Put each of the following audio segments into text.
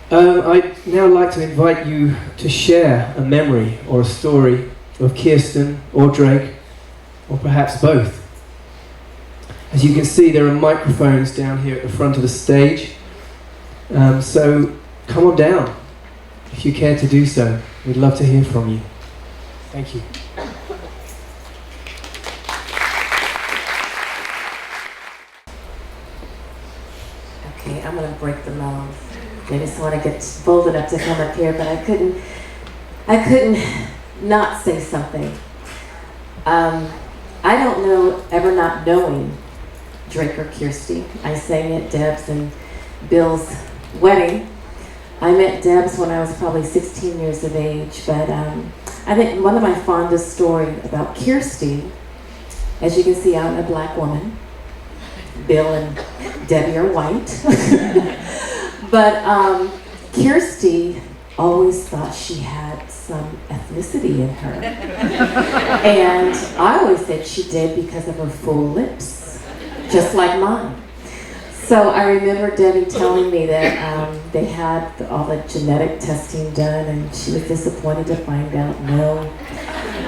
I'd now like to invite you to share a memory or a story of Kirsten or Drake, or perhaps both. As you can see, there are microphones down here at the front of the stage, so come on down if you care to do so. We'd love to hear from you. Thank you. Okay, I'm going to break the mold. I just want to get bold enough to come up here, but I couldn't not say something. I don't know, ever not knowing Drake or Kiersty. I sang at Deb's and Bill's wedding. I met Deb's when I was probably 16 years of age, but I think one of my fondest stories about Kiersty, as you can see, I'm a black woman. Bill and Debbie are white. But Kiersty always thought she had some ethnicity in her. And I always said she did because of her full lips, just like mine. So I remember Debbie telling me that they had all the genetic testing done, and she was disappointed to find out, no,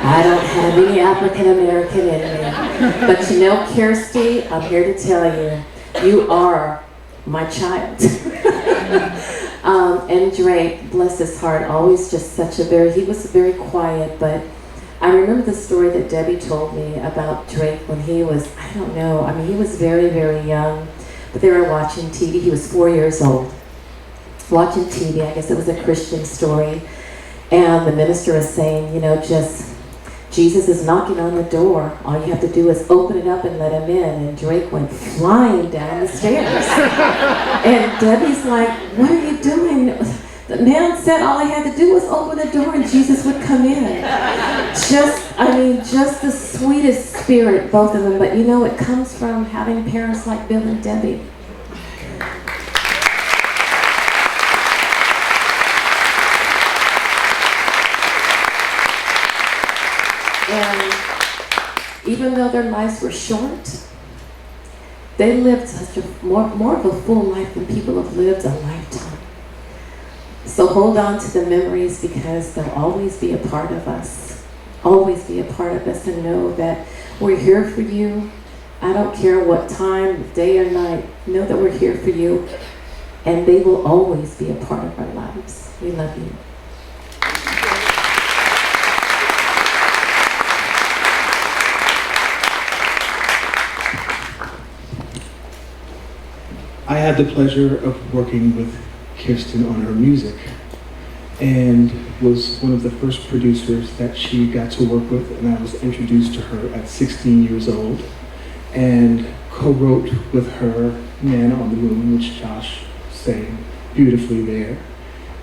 I don't have any African American in me. But you know, Kiersty, I'm here to tell you, you are my child. And Drake, bless his heart, always just he was very quiet, but I remember the story that Debbie told me about Drake when he was, I don't know, I mean, he was very, very young, but they were watching TV. He was 4 years old, watching TV. I guess it was a Christian story, and the minister was saying, you know, just, Jesus is knocking on the door. All you have to do is open it up and let him in. And Drake went flying down the stairs. And Debbie's like, what are you doing? The man said all I had to do was open the door and Jesus would come in. Just the sweetest spirit, both of them. But you know, it comes from having parents like Bill and Debbie. And even though their lives were short, they lived such a more of a full life than people have lived a lifetime. So hold on to the memories, because they'll always be a part of us. Always be a part of us, and know that we're here for you. I don't care what time, day or night, know that we're here for you, and they will always be a part of our lives. We love you. I had the pleasure of working with Kirsten on her music, and was one of the first producers that she got to work with, and I was introduced to her at 16 years old, and co-wrote with her Man on the Moon, which Josh sang beautifully there.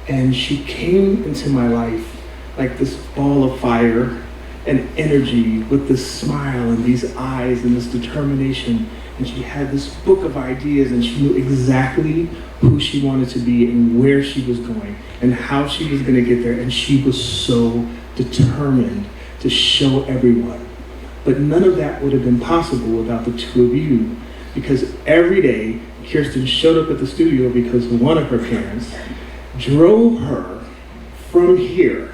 And she came into my life like this ball of fire and energy, with this smile and these eyes and this determination. And she had this book of ideas, and she knew exactly who she wanted to be and where she was going and how she was going to get there. And she was so determined to show everyone. But none of that would have been possible without the two of you, because every day Kirsten showed up at the studio because one of her parents drove her from here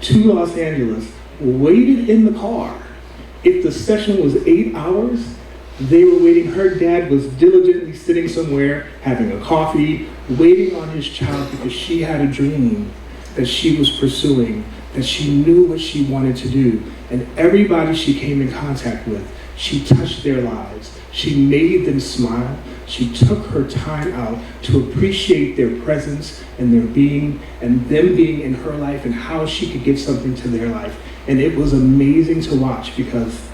to Los Angeles, waited in the car. If the session was 8 hours, they were waiting. Her dad was diligently sitting somewhere, having a coffee, waiting on his child, because she had a dream that she was pursuing, that she knew what she wanted to do. And everybody she came in contact with, she touched their lives. She made them smile. She took her time out to appreciate their presence and their being, and them being in her life, and how she could give something to their life. And it was amazing to watch, because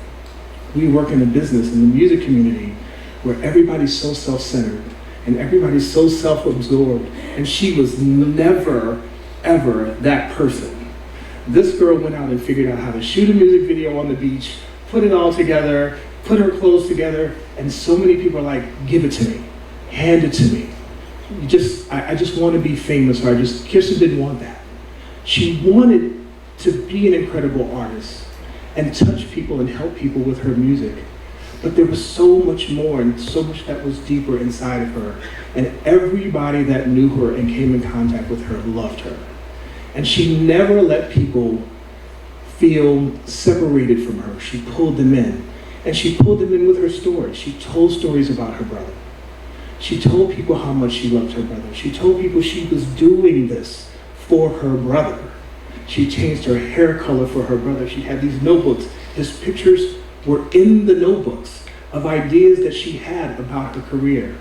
we work in a business, in the music community, where everybody's so self-centered and everybody's so self-absorbed, and she was never, ever that person. This girl went out and figured out how to shoot a music video on the beach, put it all together, put her clothes together, and so many people are like, give it to me, hand it to me. I just want to be famous, or Kirsten didn't want that. She wanted to be an incredible artist and touch people and help people with her music. But there was so much more and so much that was deeper inside of her. And everybody that knew her and came in contact with her loved her. And she never let people feel separated from her. She pulled them in. And she pulled them in with her stories. She told stories about her brother. She told people how much she loved her brother. She told people she was doing this for her brother. She changed her hair color for her brother. She had these notebooks. His pictures were in the notebooks of ideas that she had about her career.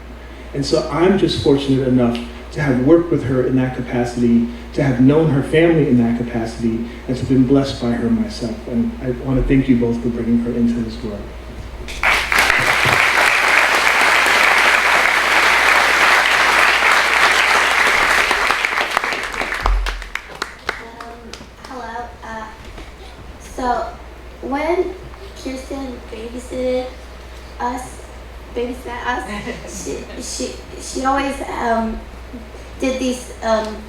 And so I'm just fortunate enough to have worked with her in that capacity, to have known her family in that capacity, and to have been blessed by her myself. And I want to thank you both for bringing her into this world. Hello. So when Kirsten babysat us, she always did these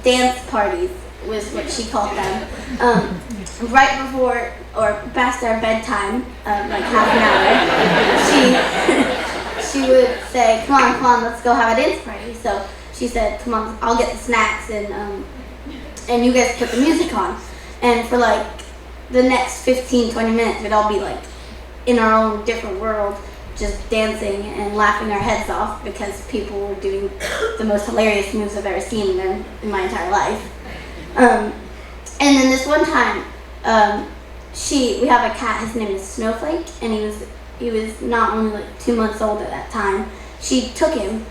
dance parties, was what she called them. Right before or past our bedtime, like half an hour, she would say, come on, let's go have a dance party. So she said, come on, I'll get the snacks and you guys put the music on. And for like the next 15, 20 minutes, we'd all be like in our own different world, just dancing and laughing our heads off because people were doing the most hilarious moves I've ever seen in my entire life. And then this one time, we have a cat, his name is Snowflake, and he was not only like 2 months old at that time. She took him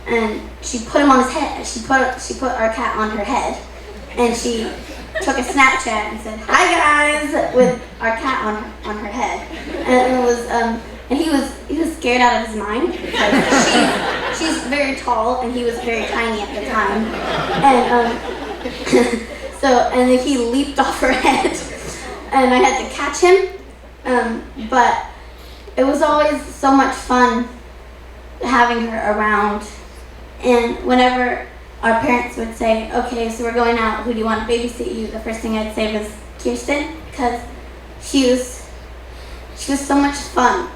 and she put him on his head. She put our cat on her head, and she took a Snapchat and said, "Hi guys," with our cat on her head. And it was and he was scared out of his mind because she's very tall and he was very tiny at the time. And and then he leaped off her head and I had to catch him. But it was always so much fun having her around. And whenever our parents would say, okay, so we're going out, who do you want to babysit you? The first thing I'd say was Kirsten, because she was so much fun.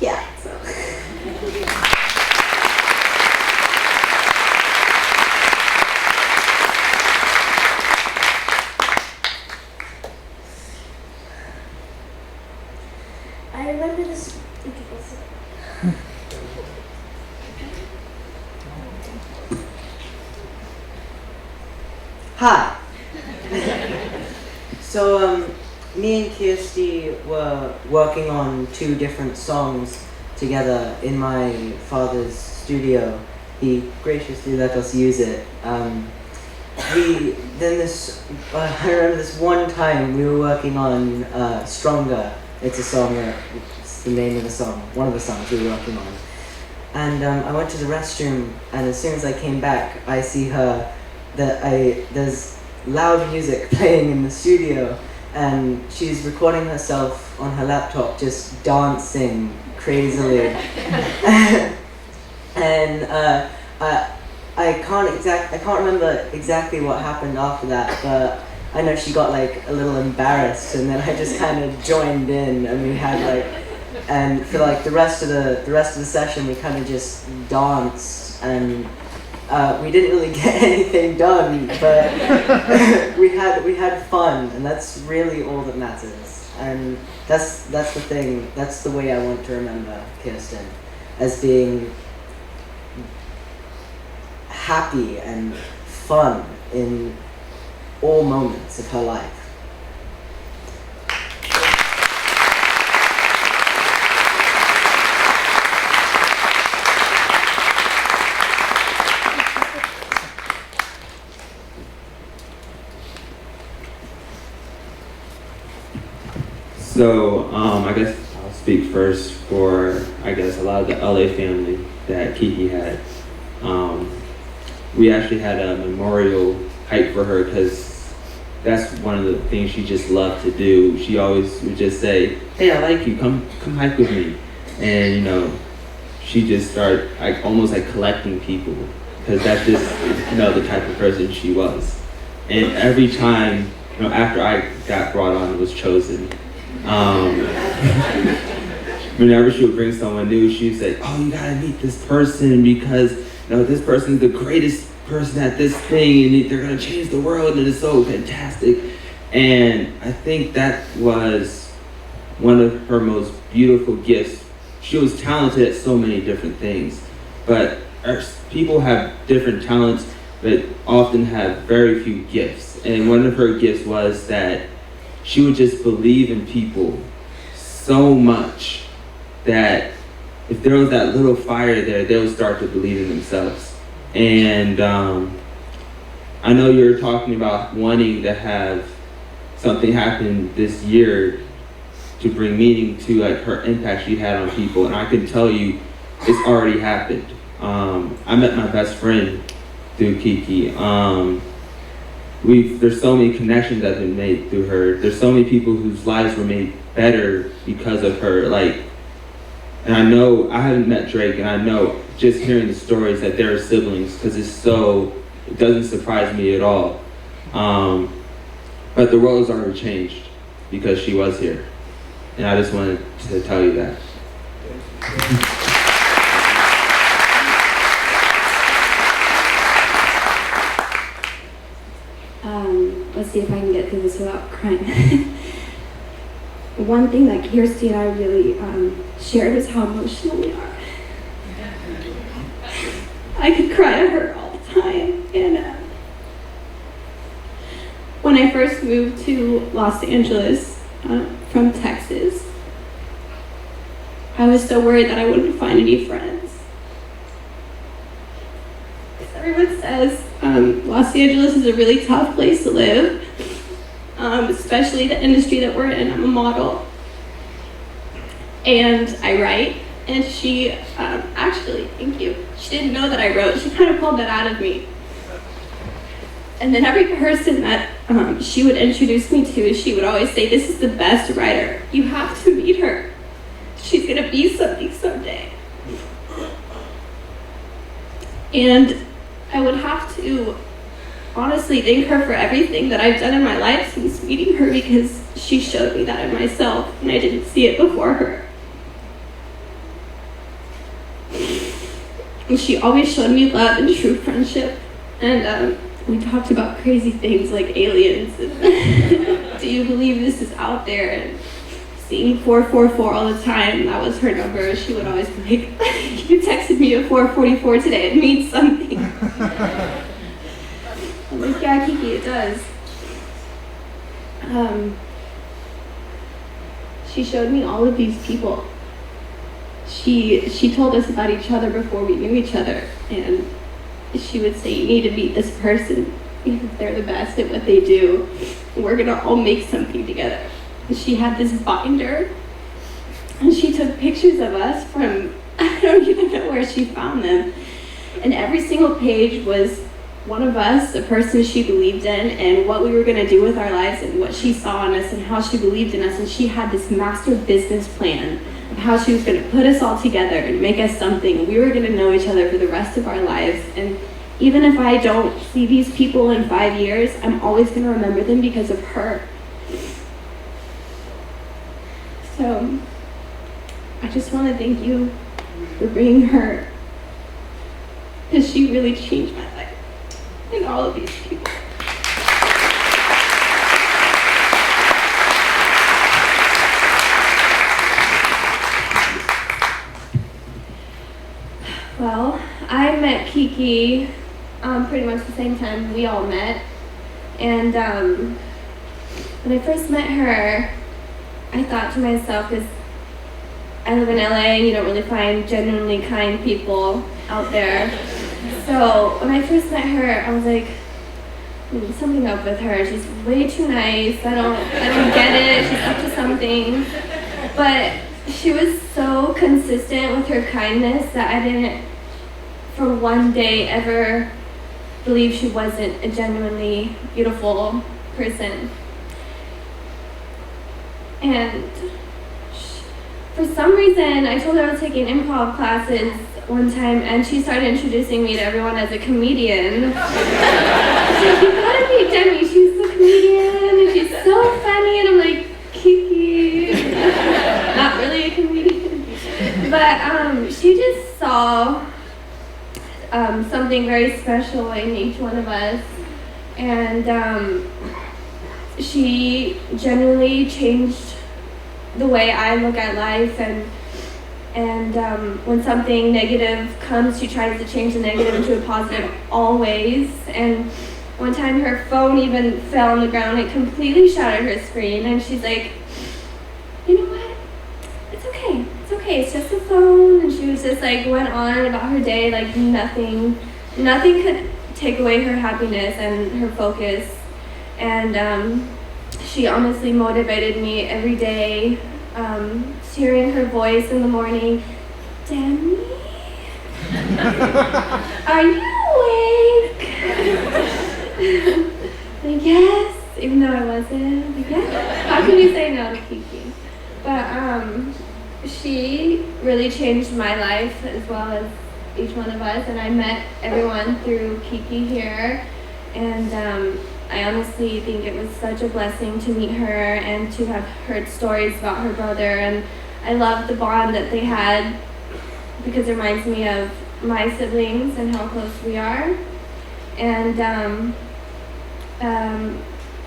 Yeah, so. I remember this. Hi. So, me and Kiersty were working on 2 different songs together in my father's studio. He graciously let us use it. I remember this one time we were working on Stronger. It's a song, it's the name of the song, one of the songs we were working on. And I went to the restroom, and as soon as I came back, I see her, there's loud music playing in the studio, and she's recording herself on her laptop just dancing crazily. And I can't remember exactly what happened after that, but I know she got like a little embarrassed, and then I just kind of joined in, and we had and for like the rest of the session we kind of just danced, and we didn't really get anything done, but we had fun, and that's really all that matters. And that's the thing. That's the way I want to remember Kirsten, as being happy and fun in all moments of her life. So, I guess I'll speak first for, I guess, a lot of the LA family that Kiki had. We actually had a memorial hike for her because that's one of the things she just loved to do. She always would just say, "Hey, I like you, come hike with me." And, she just started almost like collecting people, because that's just, the type of person she was. And every time after I got brought on and was chosen, whenever she would bring someone new, she would say, "Oh, you gotta meet this person because this person's the greatest person at this thing, and they're gonna change the world, and it's so fantastic." And I think that was one of her most beautiful gifts. She was talented at so many different things, but people have different talents, but often have very few gifts. And one of her gifts was that she would just believe in people so much that if there was that little fire there, they would start to believe in themselves. And I know you're talking about wanting to have something happen this year to bring meaning to like her impact she had on people, and I can tell you it's already happened. I met my best friend through Kiki. There's so many connections that have been made through her. There's so many people whose lives were made better because of her. And I know I haven't met Drake, and I know just hearing the stories that they're siblings, because it doesn't surprise me at all. But the world has already changed because she was here. And I just wanted to tell you that. Let's see if I can get through this without crying. One thing that Kiersty and I really shared is how emotional we are. I could cry at her all the time. And when I first moved to Los Angeles from Texas, I was so worried that I wouldn't find any friends. Because everyone says Los Angeles is a really tough place to live, especially the industry that we're in. I'm a model, and I write. And she actually, thank you, she didn't know that I wrote. She kind of pulled that out of me. And then every person that she would introduce me to, she would always say, "This is the best writer. You have to meet her. She's gonna be something someday." And I would have to honestly thank her for everything that I've done in my life since meeting her, because she showed me that in myself, and I didn't see it before her. And she always showed me love and true friendship. And we talked about crazy things like aliens. And do you believe this is out there? And seeing 444 all the time, that was her number. She would always be like, "You texted me at 4:44 today, it means something." I'm like, "Yeah, Kiki, it does." She showed me all of these people. She told us about each other before we knew each other, and she would say, "You need to meet this person because they're the best at what they do. We're gonna all make something together." And she had this binder, and she took pictures of us from, I don't even know where she found them, and every single page was one of us, a person she believed in, and what we were gonna do with our lives, and what she saw in us, and how she believed in us. And she had this master business plan of how she was going to put us all together and make us something. We were going to know each other for the rest of our lives. And even if I don't see these people in 5 years, I'm always going to remember them because of her. So I just want to thank you for bringing her, because she really changed my life and all of these people. Well, I met Kiki pretty much the same time we all met. And when I first met her, I thought to myself, because I live in LA and you don't really find genuinely kind people out there. So when I first met her, I was like, something up with her. She's way too nice. I don't get it. She's up to something. But she was so consistent with her kindness that I didn't for one day ever believe she wasn't a genuinely beautiful person. And for some reason, I told her I was taking improv classes one time, and she started introducing me to everyone as a comedian. She's like, "You gotta meet Demi, she's the comedian." And saw something very special in each one of us, and she genuinely changed the way I look at life, and when something negative comes, she tries to change the negative into a positive always. And one time her phone even fell on the ground, it completely shattered her screen, and she's like, you know what, it's okay, it's just a phone. And she was just like, went on about her day like nothing could take away her happiness and her focus. And she honestly motivated me every day. Hearing her voice in the morning, Demi, are you awake? Like, yes, even though I wasn't. Like, yes. How can you say no to Kiki? But she really changed my life as well as each one of us, and I met everyone through Kiki here, and I honestly think it was such a blessing to meet her and to have heard stories about her brother, and I love the bond that they had because it reminds me of my siblings and how close we are. And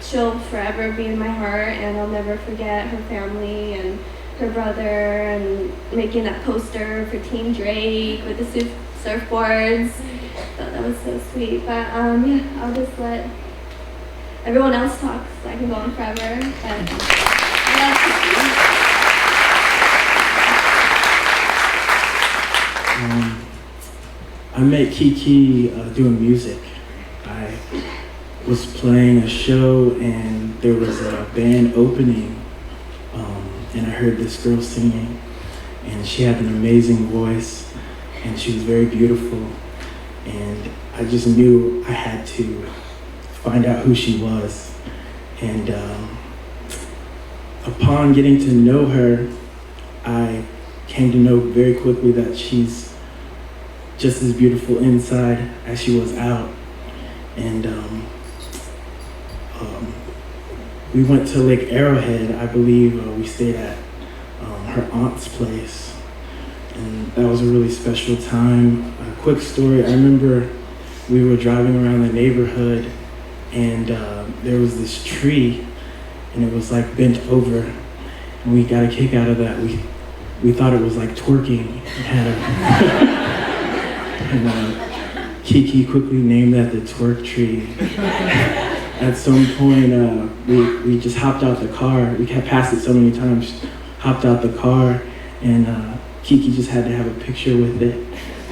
she'll forever be in my heart, and I'll never forget her family and her brother, and making that poster for Team Drake with the surfboards. Thought that was so sweet. But yeah, I'll just let everyone else talk, so I can go on forever. But I love Kiki. I met Kiki doing music. I was playing a show and there was a band opening, and I heard this girl singing, and she had an amazing voice and she was very beautiful, and I just knew I had to find out who she was. And upon getting to know her, I came to know very quickly that she's just as beautiful inside as she was out. And we went to Lake Arrowhead. I believe we stayed at her aunt's place, and that was a really special time. A quick story, I remember we were driving around the neighborhood, and there was this tree, and it was like bent over, and we got a kick out of that. We thought it was like twerking. It had a and Kiki quickly named that the twerk tree. At some point, we just hopped out the car. We had passed it so many times, hopped out the car, and Kiki just had to have a picture with it.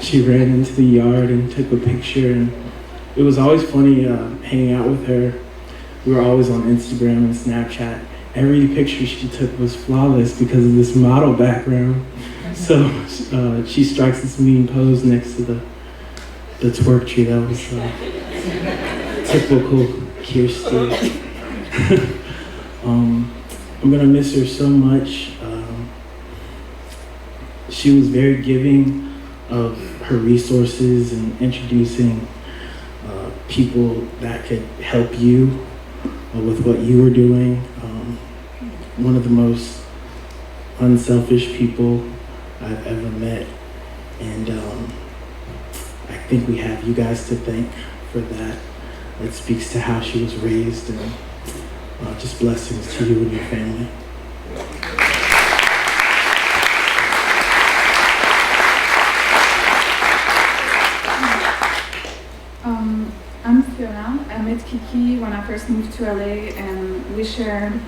She ran into the yard and took a picture, and it was always funny hanging out with her. We were always on Instagram and Snapchat. Every picture she took was flawless because of this model background. So she strikes this mean pose next to the twerk tree. That was typical Kiersty. I'm gonna miss her so much. She was very giving of her resources and introducing people that could help you with what you were doing. One of the most unselfish people I've ever met, and I think we have you guys to thank for that. It speaks to how she was raised, and just blessings to you and your family. I'm Fiona. I met Kiki when I first moved to LA, and we shared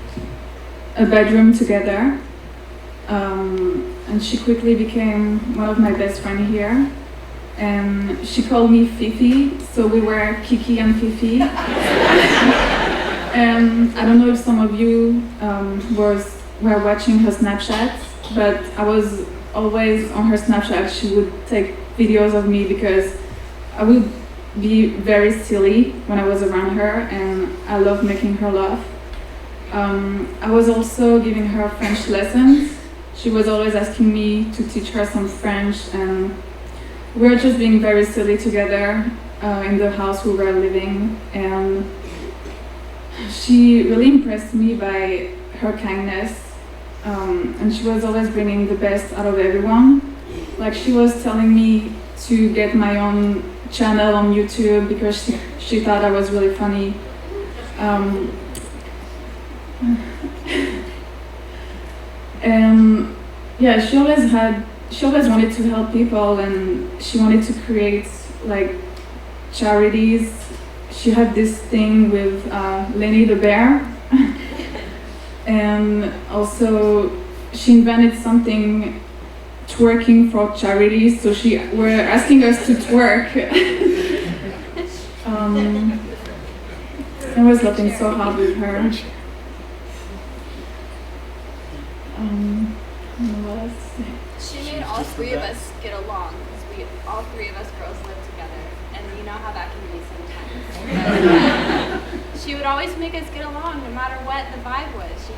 a bedroom together. And she quickly became one of my best friends here. And she called me Fifi, so we were Kiki and Fifi. And I don't know if some of you were watching her Snapchat, but I was always on her Snapchat. She would take videos of me because I would be very silly when I was around her, and I love making her laugh. I was also giving her French lessons. She was always asking me to teach her some French, and we were just being very silly together in the house we were living. And she really impressed me by her kindness, and she was always bringing the best out of everyone. like she was telling me to get my own channel on YouTube because she thought I was really funny. And yeah, she always wanted to help people, and she wanted to create like charities. She had this thing with Lenny the bear, and also she invented something twerking for charities. So she were asking us to twerk. I was laughing so hard with her. I don't know what else to say. She made all three of us get along because all three of us girls live together, and you know how that can be sometimes. But she would always make us get along no matter what the vibe was. She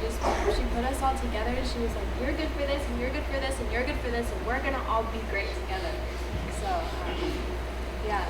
put us all together, and she was like, "You're good for this, and you're good for this, and you're good for this, and we're gonna all be great together." So yeah.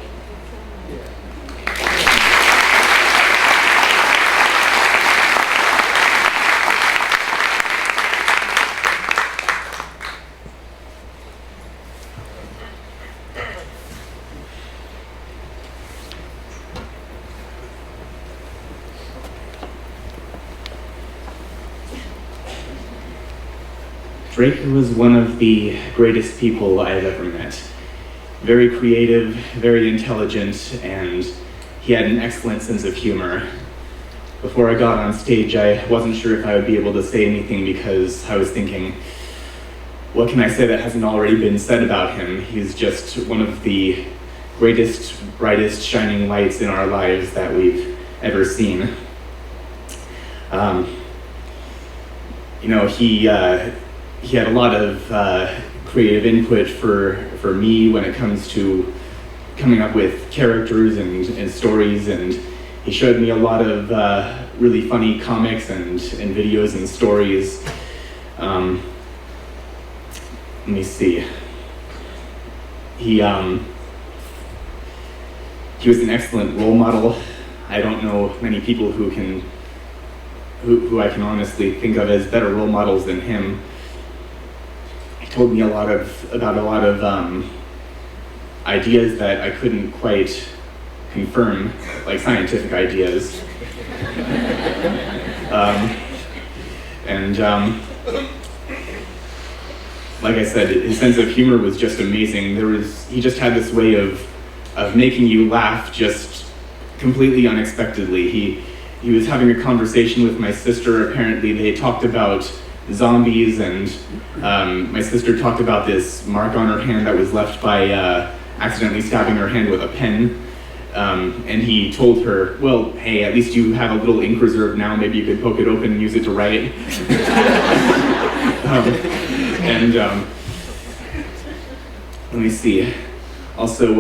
Drake was one of the greatest people I've ever met. Very creative, very intelligent, and he had an excellent sense of humor. Before I got on stage, I wasn't sure if I would be able to say anything because I was thinking, what can I say that hasn't already been said about him? He's just one of the greatest, brightest, shining lights in our lives that we've ever seen. He had a lot of creative input for me when it comes to coming up with characters and stories, and he showed me a lot of really funny comics and videos and stories. Let me see. He was an excellent role model. I don't know many people who I can honestly think of as better role models than him. He told me about a lot of ideas that I couldn't quite confirm, like scientific ideas. Like I said, his sense of humor was just amazing. He just had this way of making you laugh just completely unexpectedly. He was having a conversation with my sister. Apparently they talked about zombies, and my sister talked about this mark on her hand that was left by accidentally stabbing her hand with a pen. And he told her, well, hey, at least you have a little ink reserve now, maybe you could poke it open and use it to write. Let me see. Also,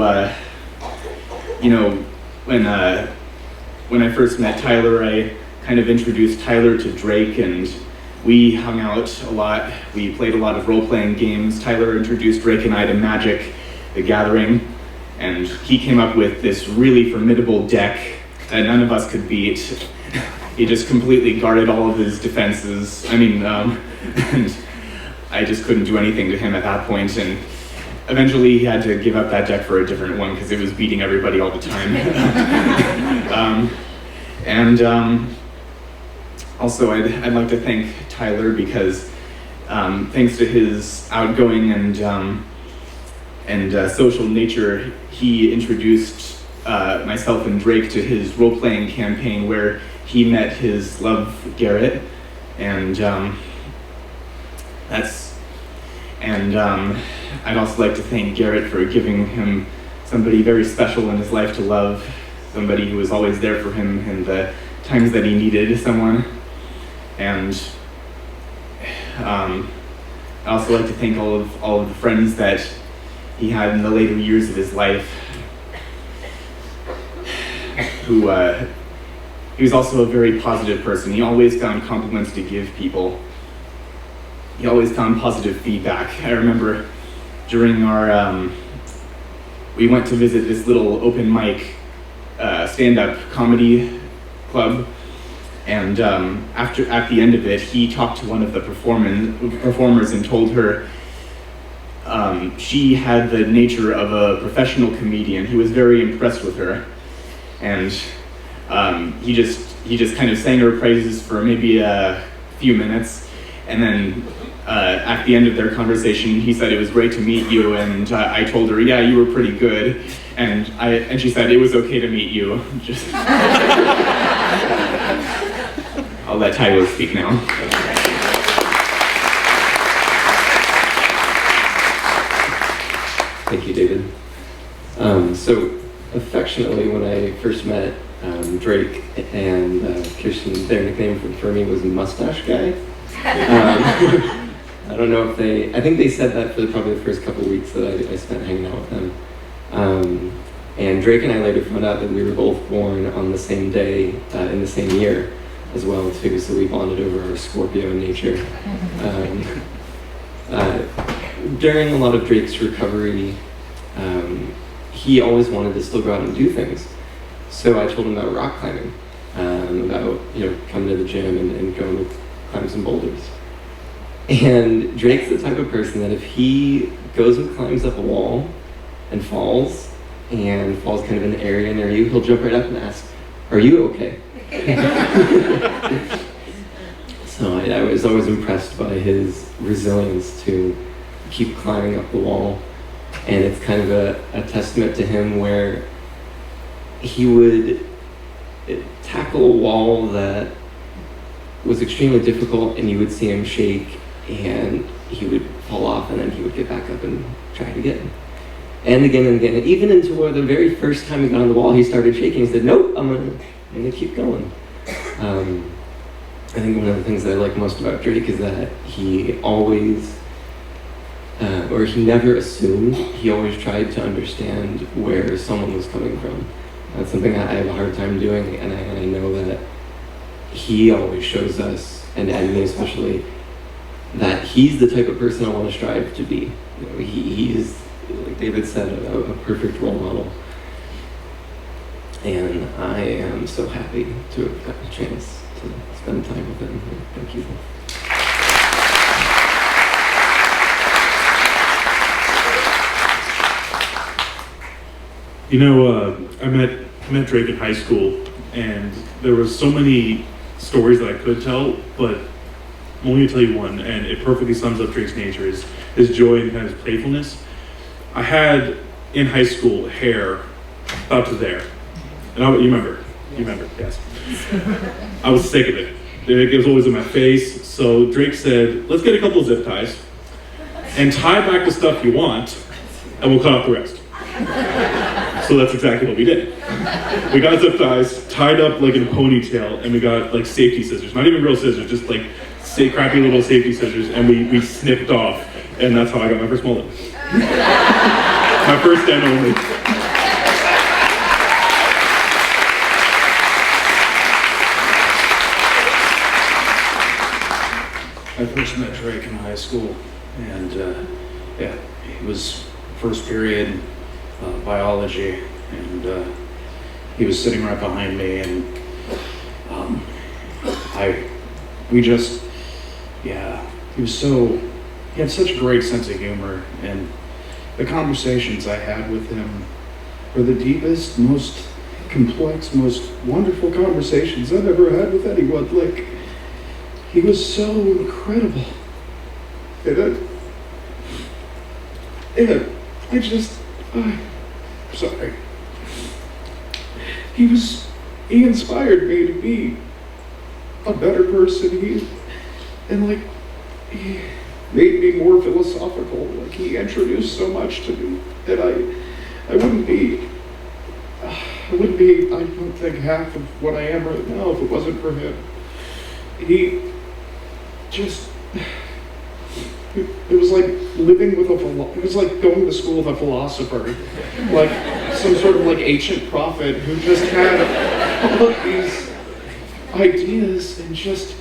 when I first met Tyler, I kind of introduced Tyler to Drake, and we hung out a lot. We played a lot of role-playing games. Tyler introduced Drake and I to Magic: The Gathering, and he came up with this really formidable deck that none of us could beat. He just completely guarded all of his defenses. And I just couldn't do anything to him at that point, and eventually he had to give up that deck for a different one because it was beating everybody all the time. Also, I'd like to thank Tyler because thanks to his outgoing and social nature, he introduced myself and Drake to his role-playing campaign where he met his love, Garrett, and I'd also like to thank Garrett for giving him somebody very special in his life to love, somebody who was always there for him in the times that he needed someone. And I'd also like to thank all of the friends that he had in the later years of his life, who he was also a very positive person. He always found compliments to give people. He always found positive feedback. I remember during our, we went to visit this little open mic stand-up comedy club, and at the end of it, he talked to one of the performers and told her, she had the nature of a professional comedian. He was very impressed with her, and he just kind of sang her praises for maybe a few minutes, and then at the end of their conversation, he said it was great to meet you, and I told her, yeah, you were pretty good, and she said it was okay to meet you. Just I'll let Tyler speak now. Thank you, David. So affectionately, when I first met Drake and Kirsten, their nickname for me was Mustache Guy. I don't know if I think they said that for probably the first couple of weeks that I spent hanging out with them. And Drake and I later found out that we were both born on the same day in the same year as well too, so we bonded over our Scorpio nature. During a lot of Drake's recovery, he always wanted to still go out and do things. So I told him about rock climbing, about coming to the gym and going to climb some boulders. And Drake's the type of person that if he goes and climbs up a wall and falls kind of in the area near you, he'll jump right up and ask, "Are you okay?" So I was always impressed by his resilience to keep climbing up the wall. And it's kind of a testament to him where he would tackle a wall that was extremely difficult, and you would see him shake, and he would fall off, and then he would get back up and try it again. And again and again. And even into where the very first time he got on the wall, he started shaking and said, "Nope, I'm gonna keep going." I think one of the things that I like most about Drake is that he always, or he never assumed, he always tried to understand where someone was coming from. That's something that I have a hard time doing, and I know that he always shows us, and me especially, that he's the type of person I want to strive to be. He is, like David said, a perfect role model. And I am so happy to have gotten a chance to spend time with him. Thank you. I met Drake in high school, and there was so many stories that I could tell, but I'm only gonna tell you one, and it perfectly sums up Drake's nature, is his joy and kind of his playfulness. I had, in high school, hair up to there. And you remember, yes. I was sick of it. It was always in my face, so Drake said, "Let's get a couple of zip ties, and tie back the stuff you want, and we'll cut off the rest." So that's exactly what we did. We got zip ties, tied up like in a ponytail, and we got like safety scissors. Not even real scissors, just like crappy little safety scissors, and we snipped off, and that's how I got my first mullet. My first and only. I first met Drake in high school, and it was first period biology, and he was sitting right behind me, and he had such a great sense of humor, and the conversations I had with him were the deepest, most complex, most wonderful conversations I've ever had with anyone. Like, he was so incredible. Sorry. He inspired me to be a better person. He made me more philosophical. Like, he introduced so much to me that I wouldn't be, I don't think, half of what I am right now if it wasn't for him. It was like living with it was like going to school with a philosopher, like some sort of like ancient prophet who just had all of these ideas, and just,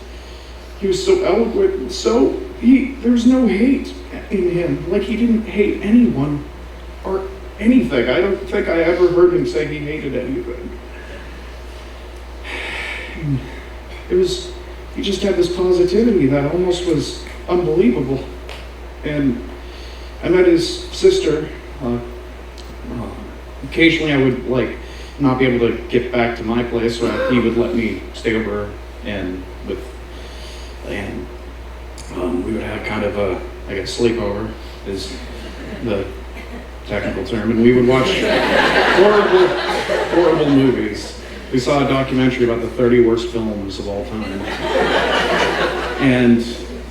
he was so eloquent, and there was no hate in him. Like, he didn't hate anyone or anything. I don't think I ever heard him say he hated anything. He just had this positivity that almost was unbelievable. And I met his sister. Occasionally I would like not be able to get back to my place, so he would let me stay over and we would have kind of a, like a sleepover is the technical term, and we would watch horrible movies. We saw a documentary about the 30 worst films of all time, and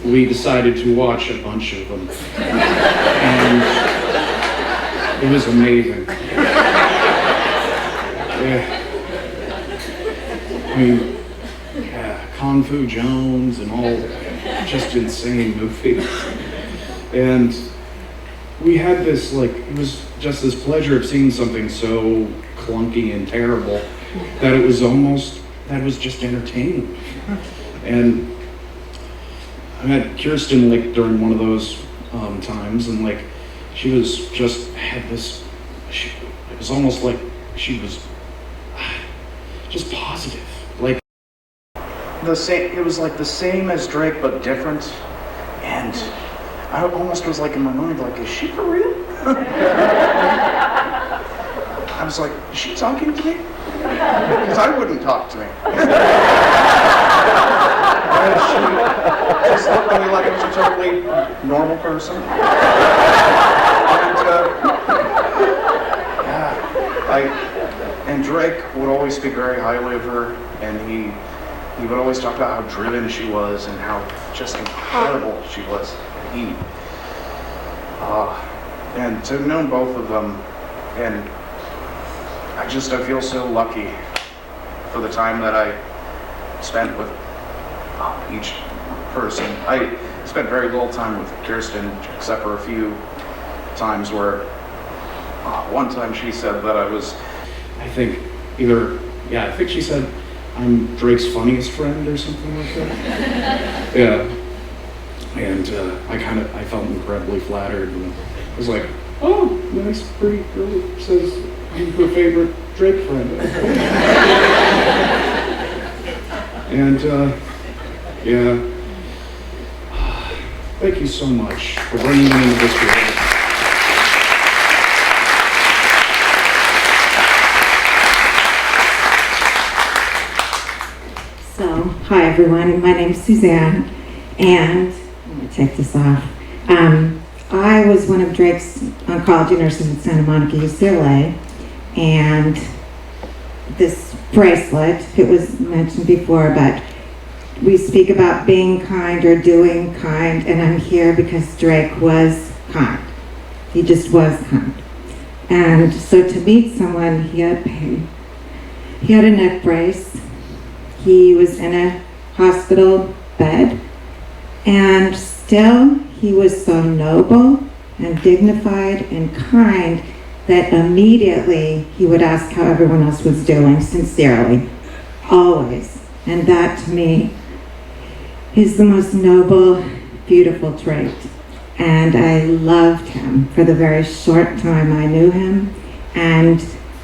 we decided to watch a bunch of them, and it was amazing. Yeah. I mean, yeah, Kung Fu Jones and all just insane movies. And we had this, like, it was just this pleasure of seeing something so clunky and terrible that it was almost, that was just entertaining. And I met Kirsten, like, during one of those times, and, like, she was just, had this, it was almost like she was just positive. Like, the same, it was like the same as Drake, but different. And I almost was like in my mind, like, is she for real? I was like, is she talking to me? Because I wouldn't talk to me. And she just looked at me like I was a totally normal person. And Drake would always speak very highly of her, and he would always talk about how driven she was and how just incredible she was. And to have known both of them, and I feel so lucky for the time that I spent with each person. I spent very little time with Kirsten, except for a few times where one time she said that I was, I think she said I'm Drake's funniest friend or something like that. Yeah. And I felt incredibly flattered, and I was like, oh, nice, pretty girl says I'm her favorite Drake friend. And yeah, thank you so much for bringing me into this world. So, hi everyone, my name's Suzanne, and let me take this off. I was one of Drake's oncology nurses at Santa Monica, UCLA, and this bracelet, it was mentioned before, but we speak about being kind or doing kind, and I'm here because Drake was kind. He just was kind. And so to meet someone, he had pain. He had a neck brace. He was in a hospital bed, and still he was so noble and dignified and kind that immediately he would ask how everyone else was doing, sincerely, always. And that to me is the most noble, beautiful trait. And I loved him for the very short time I knew him. And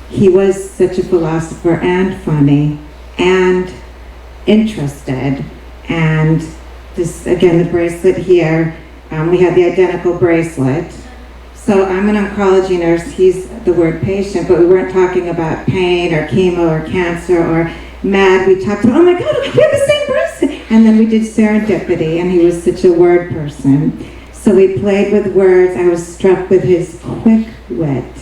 he was such a philosopher and funny and interested. And this, again, the bracelet here, we had the identical bracelet. So I'm an oncology nurse, he's the word patient, but we weren't talking about pain or chemo or cancer or mad. We talked about, oh my God, we have the same bracelet. And then we did serendipity, and he was such a word person. So we played with words. I was struck with his quick wit.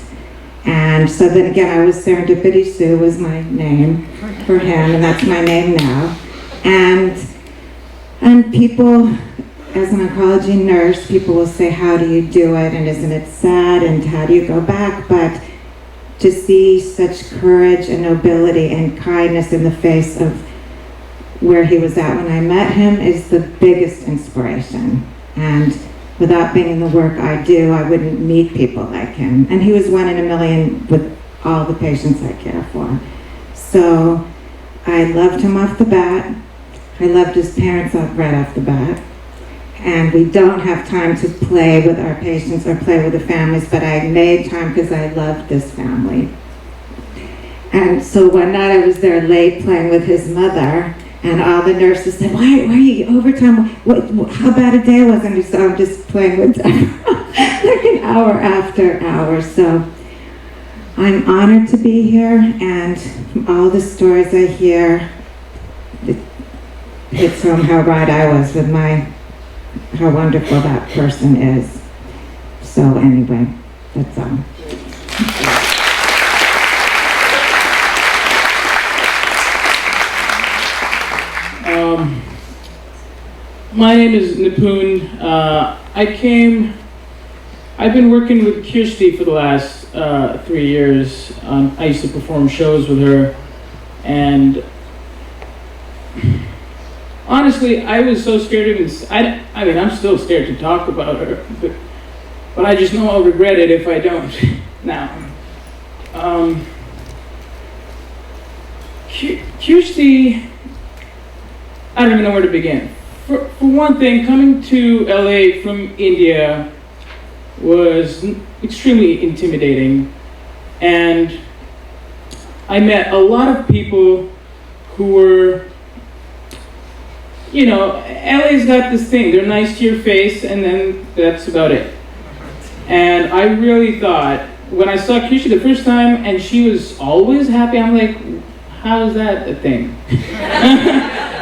And so then again, I was Serendipity Sue was my name for him, and that's my name now. And people, as an oncology nurse, people will say, how do you do it? And isn't it sad? And how do you go back? But to see such courage and nobility and kindness in the face of where he was at when I met him is the biggest inspiration. And without being in the work I do, I wouldn't meet people like him. And he was one in a million with all the patients I care for. So I loved him off the bat. I loved his parents right off the bat. And we don't have time to play with our patients or play with the families, but I made time because I loved this family. And so one night I was there late playing with his mother, And all the nurses said, why are you overtime? How bad a day was it? So I'm just playing with them like an hour after hour. So I'm honored to be here, and from all the stories I hear, it hits home how right I was with how wonderful that person is. So anyway, that's all. My name is Nipun. I've been working with Kiersty for the last 3 years. I used to perform shows with her, and honestly, I was so scared of I mean, I'm still scared to talk about her, but I just know I'll regret it if I don't now. Kiersty, I don't even know where to begin. For one thing, coming to LA from India was extremely intimidating, and I met a lot of people who were, you know, LA's got this thing, they're nice to your face, and then that's about it. And I really thought, when I saw Kiki the first time, and she was always happy, I'm like, how is that a thing?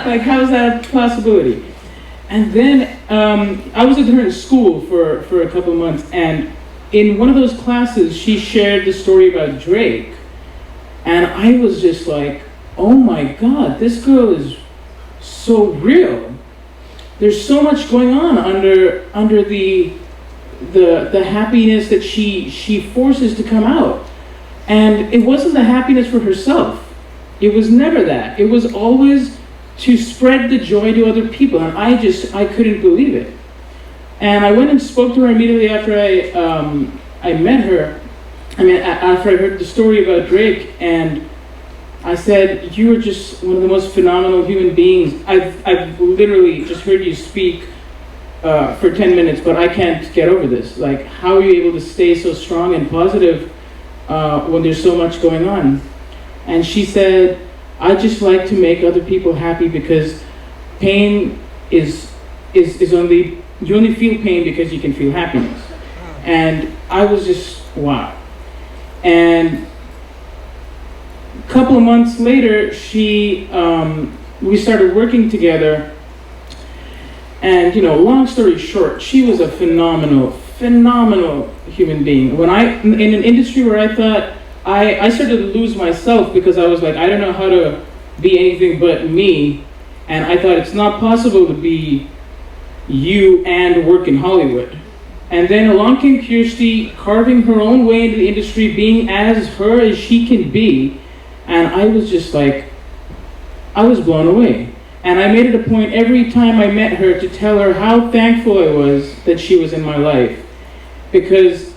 Like, how is that a possibility? And then I was with her in school for a couple of months, and in one of those classes, she shared the story about Drake. And I was just like, oh my God, this girl is so real. There's so much going on under the happiness that she forces to come out. And it wasn't the happiness for herself. It was never that. It was always to spread the joy to other people, and I couldn't believe it. And I went and spoke to her immediately after I met her. I mean, after I heard the story about Drake, and I said, you are just one of the most phenomenal human beings. I've literally just heard you speak for 10 minutes, but I can't get over this. Like, how are you able to stay so strong and positive when there's so much going on? And she said, I just like to make other people happy, because pain is only, you only feel pain because you can feel happiness. And I was just, wow. And a couple of months later, we started working together. And, you know, long story short, she was a phenomenal human being. When in an industry where I thought, I started to lose myself, because I was like, I don't know how to be anything but me. And I thought, it's not possible to be you and work in Hollywood. And then along came Kiersty, carving her own way into the industry, being as her as she can be. And I was just like, I was blown away. And I made it a point every time I met her to tell her how thankful I was that she was in my life. Because,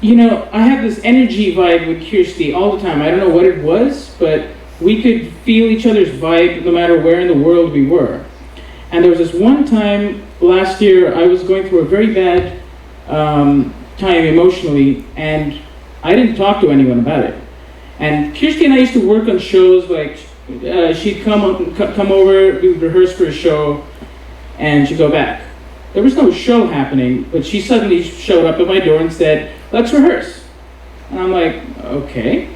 you know, I have this energy vibe with Kiersty all the time. I don't know what it was, but we could feel each other's vibe no matter where in the world we were. And there was this one time last year, I was going through a very bad time emotionally, and I didn't talk to anyone about it. And Kiersty and I used to work on shows, like she'd come over, we would rehearse for a show, and she'd go back. There was no show happening, but she suddenly showed up at my door and said, let's rehearse. And I'm like, okay,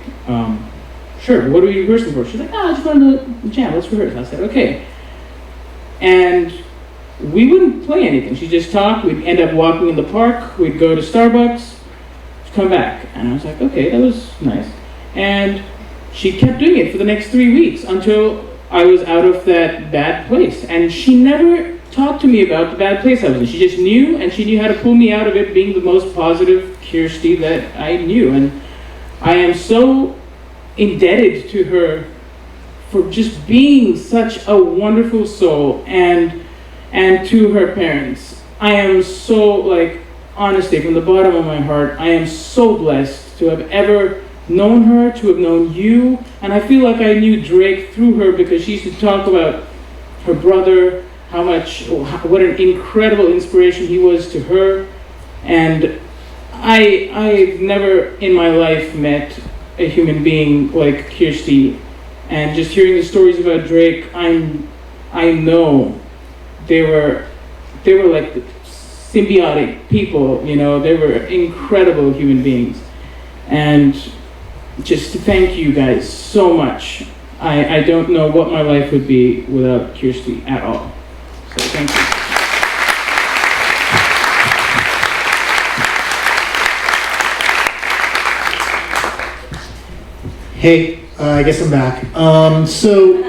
sure, what are we rehearsing for? She's like, I just wanted to jam, let's rehearse. I said, okay. And we wouldn't play anything. She'd just talk, we'd end up walking in the park, we'd go to Starbucks, come back. And I was like, okay, that was nice. And she kept doing it for the next 3 weeks until I was out of that bad place. And she never talked to me about the bad place I was in. She just knew, and she knew how to pull me out of it, being the most positive Kiersty that I knew. And I am so indebted to her for just being such a wonderful soul, and to her parents. I am so, like, honestly, from the bottom of my heart, I am so blessed to have ever known her, to have known you. And I feel like I knew Drake through her, because she used to talk about her brother, what an incredible inspiration he was to her. And I've never in my life met a human being like Kiersty. And just hearing the stories about Drake, I know they were like symbiotic people, you know, they were incredible human beings. And just to thank you guys so much. I don't know what my life would be without Kiersty at all. So thank you. Hey, I guess I'm back. So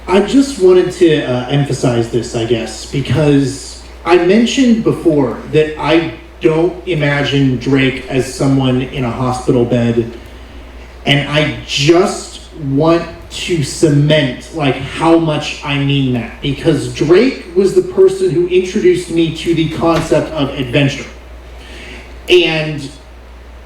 I just wanted to emphasize this, I guess, because I mentioned before that I don't imagine Drake as someone in a hospital bed, and I just want to cement like how much I mean that, because Drake was the person who introduced me to the concept of adventure. And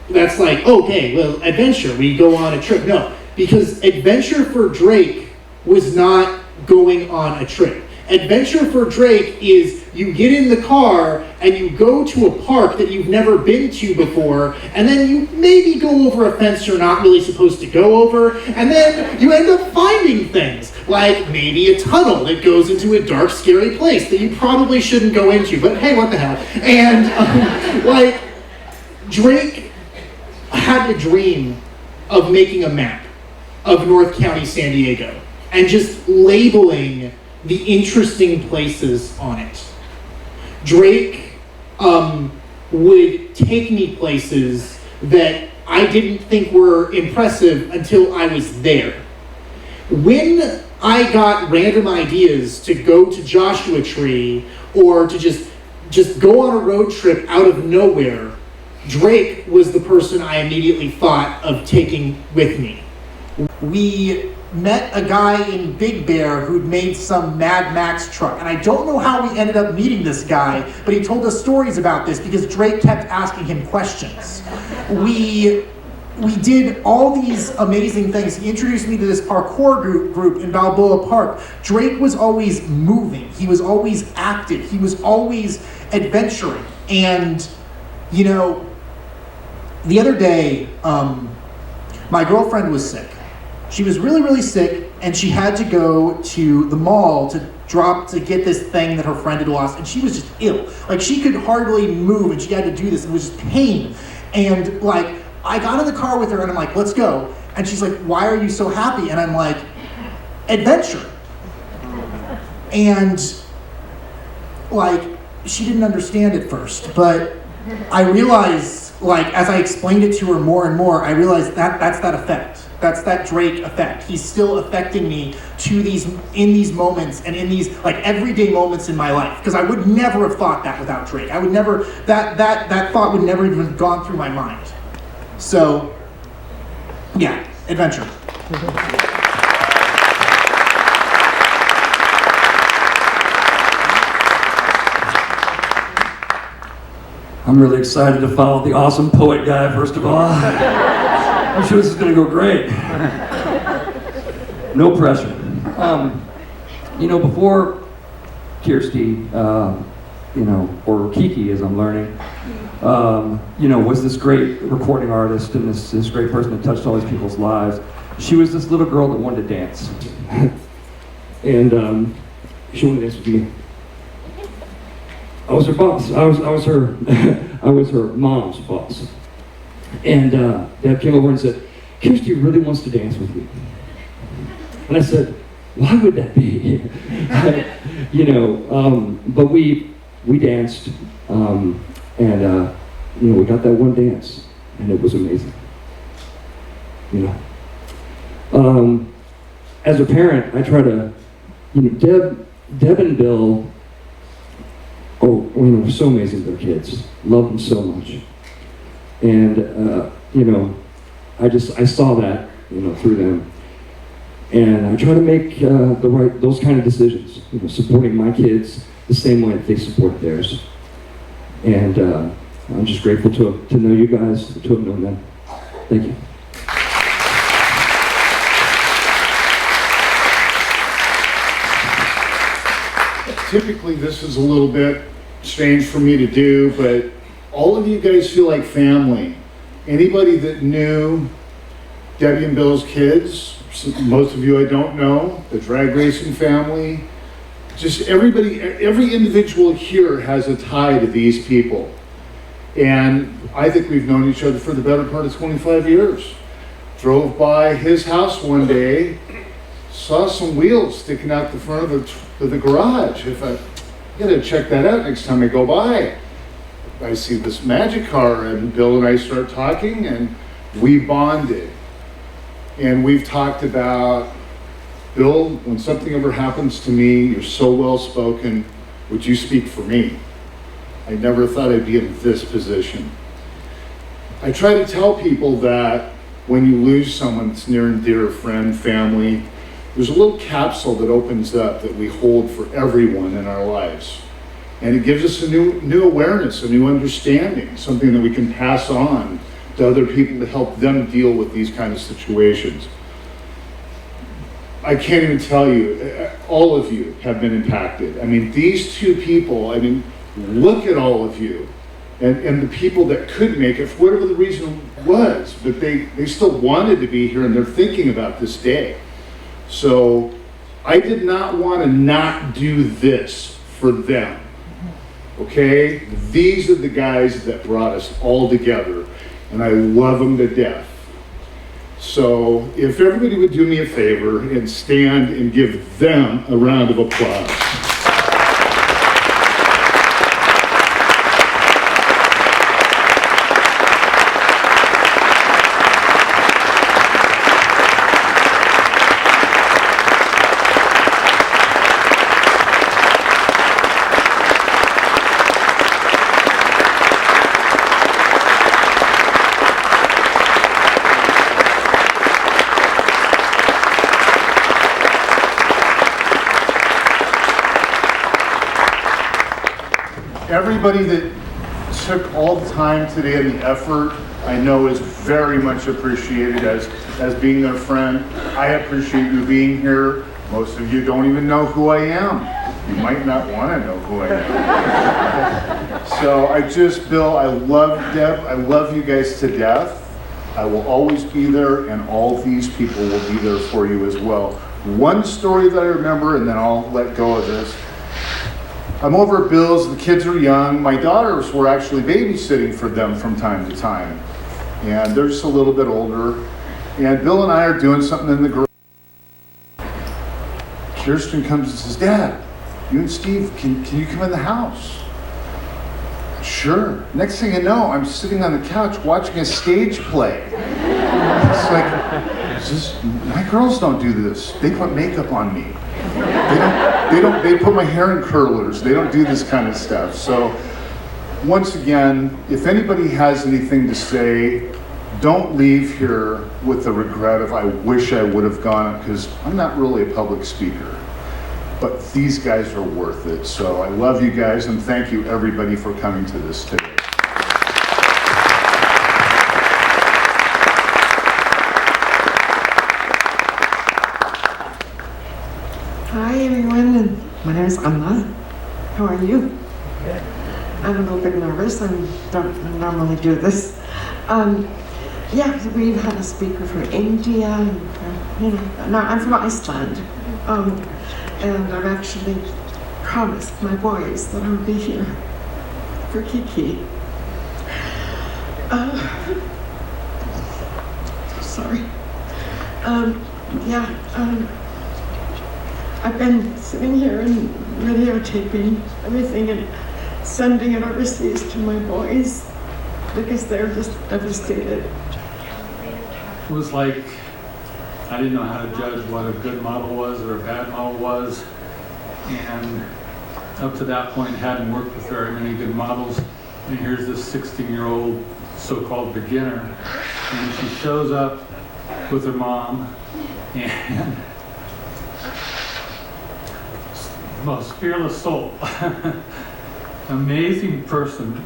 that's like, okay, well, adventure, we go on a trip. No, because adventure for Drake was not going on a trip. Adventure for Drake is you get in the car and you go to a park that you've never been to before, and then you maybe go over a fence you're not really supposed to go over, and then you end up finding things, like maybe a tunnel that goes into a dark, scary place that you probably shouldn't go into, but hey, what the hell. And like, Drake had the dream of making a map of North County, San Diego, and just labeling the interesting places on it. Drake would take me places that I didn't think were impressive until I was there. When I got random ideas to go to Joshua Tree or to just go on a road trip out of nowhere, Drake was the person I immediately thought of taking with me. We met a guy in Big Bear who'd made some Mad Max truck, and I don't know how we ended up meeting this guy, but he told us stories about this because Drake kept asking him questions. We did all these amazing things. He introduced me to this parkour group in Balboa Park. Drake was always moving. He was always active. He was always adventuring. And, you know, the other day, my girlfriend was sick. She was really, really sick, and she had to go to the mall to get this thing that her friend had lost, and she was just ill. Like, she could hardly move, and she had to do this, and it was just pain. And like, I got in the car with her, and I'm like, let's go. And she's like, why are you so happy? And I'm like, adventure. And like, she didn't understand at first, but I realized, like, as I explained it to her more and more, I realized that's that effect. That's that Drake effect. He's still affecting me in these moments and in these like everyday moments in my life. Because I would never have thought that without Drake. I would never, that thought would never even have gone through my mind. So, yeah, adventure. I'm really excited to follow the awesome poet guy, first of all. I'm sure this is going to go great. No pressure. You know, before Kiersty, you know, or Kiki, as I'm learning, you know, was this great recording artist and this great person that touched all these people's lives. She was this little girl that wanted to dance. And she wanted to dance with me. I was her boss. I was her mom's boss. And Dad came over and said, Kiersty really wants to dance with you. And I said, why would that be? You know, but we danced, and you know, we got that one dance, and it was amazing. You know, as a parent, I try to, you know, Deb and Bill, you know, were so amazing to their kids. Love them so much. And, you know, I saw that, you know, through them. And I try to make those kind of decisions, you know, supporting my kids the same way that they support theirs. And I'm just grateful to know you guys, to have known them. Thank you. Typically, this is a little bit strange for me to do, but all of you guys feel like family. Anybody that knew Debbie and Bill's kids, most of you I don't know, the drag racing family, just everybody, every individual here has a tie to these people. And I think we've known each other for the better part of 25 years. Drove by his house one day, saw some wheels sticking out the front of the garage. I gotta check that out next time I go by. I see this magic car, and Bill and I start talking, and we bonded. And we've talked about, Bill, when something ever happens to me, you're so well spoken, would you speak for me? I never thought I'd be in this position. I try to tell people that when you lose someone that's near and dear, a friend, family, there's a little capsule that opens up that we hold for everyone in our lives. And it gives us a new awareness, a new understanding, something that we can pass on to other people to help them deal with these kind of situations. I can't even tell you, all of you have been impacted. I mean, these two people, I mean, look at all of you and the people that could make it, for whatever the reason was, but they still wanted to be here and they're thinking about this day. So I did not want to not do this for them, okay? These are the guys that brought us all together, and I love them to death. So if everybody would do me a favor and stand and give them a round of applause. Everybody that took all the time today and the effort, I know is very much appreciated as being their friend. I appreciate you being here. Most of you don't even know who I am. You might not want to know who I am. So Bill, I love Deb, I love you guys to death. I will always be there, and all these people will be there for you as well. One story that I remember, and then I'll let go of this. I'm over at Bill's, the kids are young. My daughters were actually babysitting for them from time to time. And they're just a little bit older. And Bill and I are doing something in the garage. Kirsten comes and says, Dad, you and Steve, can you come in the house? Sure. Next thing you know, I'm sitting on the couch watching a stage play. It's like, my girls don't do this. They put makeup on me. They put my hair in curlers. They don't do this kind of stuff. So once again, if anybody has anything to say, don't leave here with the regret of I wish I would have gone, because I'm not really a public speaker. But these guys are worth it. So I love you guys, and thank you everybody for coming to this today. Hi everyone, and my name is Anna. How are you? Good. I'm a little bit nervous and don't normally do this. Yeah, we've had a speaker from India, and, no, I'm from Iceland. And I've actually promised my boys that I'll be here for Kiki. Sorry. I've been sitting here and videotaping everything and sending it overseas to my boys because they're just devastated. It was like I didn't know how to judge what a good model was or a bad model was, and up to that point hadn't worked with very many good models, and here's this 16-year-old so-called beginner, and she shows up with her mom, and most fearless soul, amazing person,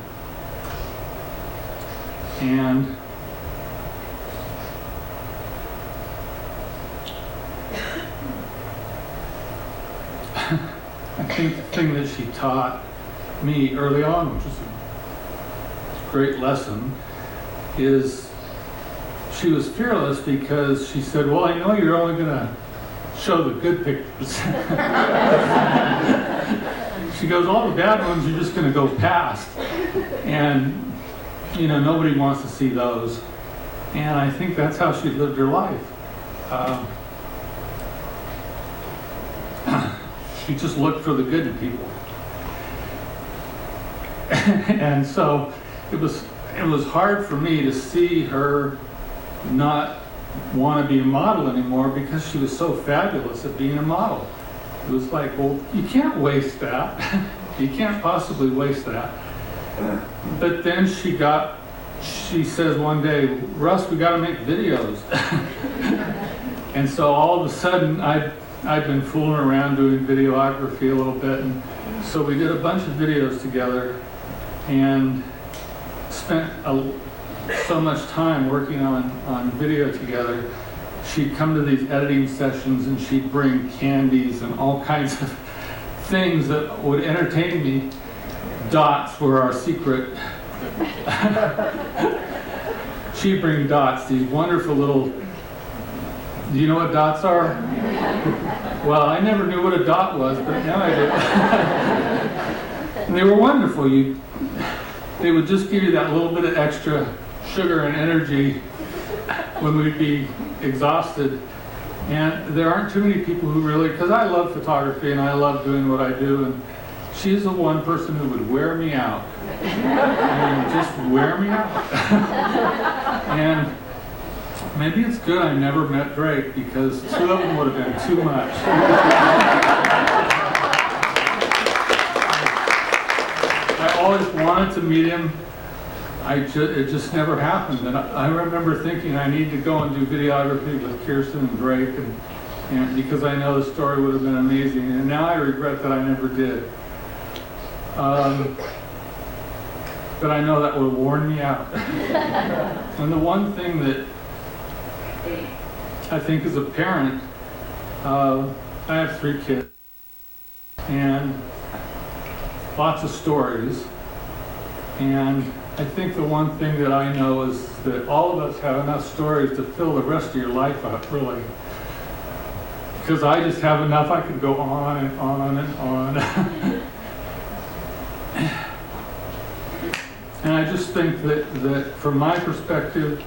and I think the thing that she taught me early on, which was a great lesson, is she was fearless because she said, well, I know you're only going to show the good pictures. She goes, all the bad ones you're just going to go past. And, you know, nobody wants to see those. And I think that's how she lived her life. She just looked for the good in people. And so it was hard for me to see her not want to be a model anymore because she was so fabulous at being a model. It was like, well, you can't waste that. You can't possibly waste that. But then she says one day, Russ, we got to make videos. And so all of a sudden, I'd been fooling around doing videography a little bit. And so we did a bunch of videos together and spent so much time working on video together. She'd come to these editing sessions and she'd bring candies and all kinds of things that would entertain me. Dots were our secret. She'd bring dots, these wonderful little, do you know what dots are? Well, I never knew what a dot was, but now I do. And they were wonderful. They would just give you that little bit of extra sugar and energy when we'd be exhausted. And there aren't too many people who really, because I love photography and I love doing what I do, and she's the one person who would wear me out. I mean, just wear me out. And maybe it's good I never met Drake because two of them would have been too much. I always wanted to meet him. It just never happened. And I remember thinking I need to go and do videography with Kiersty and Drake, and because I know the story would have been amazing. And now I regret that I never did. But I know that would have worn me out. And the one thing that I think as a parent, I have 3 kids, and lots of stories. And I think the one thing that I know is that all of us have enough stories to fill the rest of your life up, really. Because I just have enough, I could go on and on and on. And I just think that from my perspective,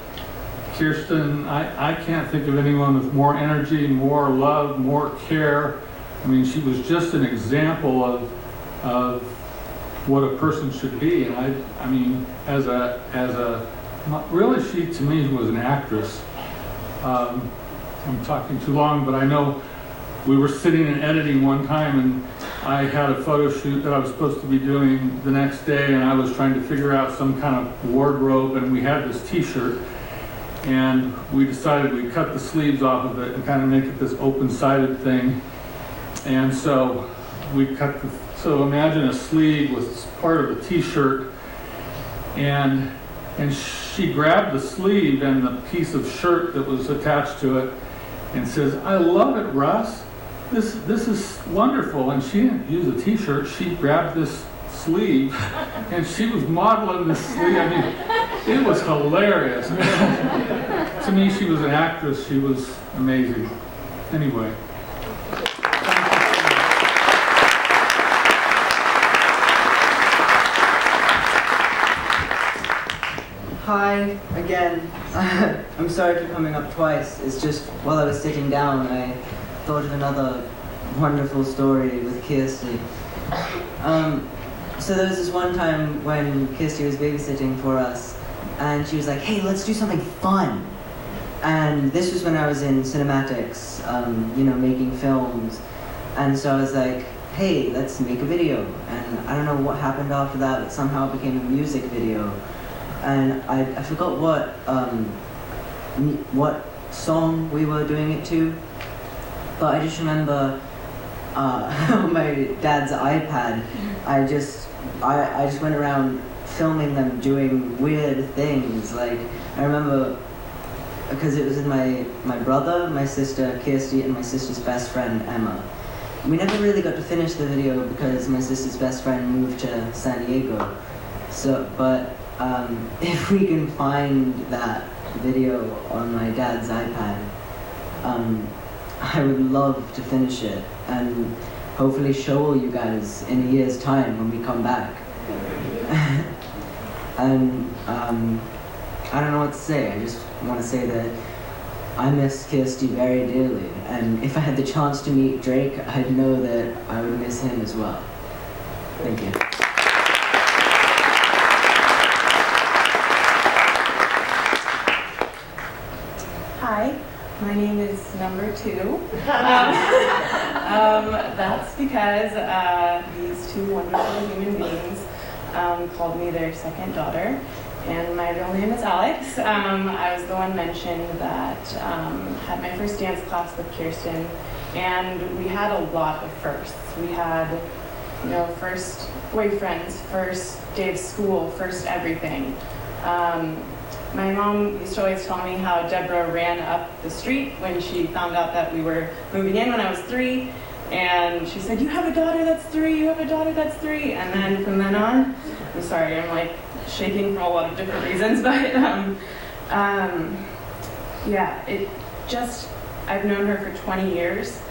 Kirsten, I can't think of anyone with more energy, more love, more care. I mean, she was just an example of what a person should be. And I mean, really, she to me was an actress. I'm talking too long, but I know we were sitting and editing one time, and I had a photo shoot that I was supposed to be doing the next day, and I was trying to figure out some kind of wardrobe, and we had this t-shirt, and we decided we'd cut the sleeves off of it and kind of make it this open-sided thing. And so we so imagine a sleeve was part of a t-shirt, and she grabbed the sleeve and the piece of shirt that was attached to it and says, "I love it, Russ. This is wonderful." And she didn't use a t-shirt, she grabbed this sleeve and she was modeling this sleeve. I mean, it was hilarious. To me, she was an actress. She was amazing. Anyway. Hi, again. I'm sorry for coming up twice. It's just while I was sitting down, I thought of another wonderful story with Kiersty. So there was this one time when Kiersty was babysitting for us, and she was like, "Hey, let's do something fun." And this was when I was in cinematics, making films. And so I was like, "Hey, let's make a video." And I don't know what happened after that, but somehow it became a music video. And I forgot what song we were doing it to, but I just remember on my dad's iPad, I just went around filming them doing weird things. Like, I remember, because it was in my brother, my sister Kiersty, and my sister's best friend Emma. We never really got to finish the video because my sister's best friend moved to San Diego. So, but if we can find that video on my dad's iPad. I would love to finish it and hopefully show all you guys in a year's time when we come back. And I don't know what to say. I just want to say that I miss Kiersty very dearly, and if I had the chance to meet Drake, I'd know that I would miss him as well. Thank you. Hi, my name is number 2. That's because these two wonderful human beings called me their second daughter, and my real name is Alex. I was the one mentioned that had my first dance class with Kirsten, and we had a lot of firsts. We had, first boyfriends, first day of school, first everything. My mom used to always tell me how Deborah ran up the street when she found out that we were moving in when I was 3. And she said, "You have a daughter that's 3, you have a daughter that's 3. And then from then on, I'm sorry, I'm like shaking for a lot of different reasons, but yeah, I've known her for 20 years.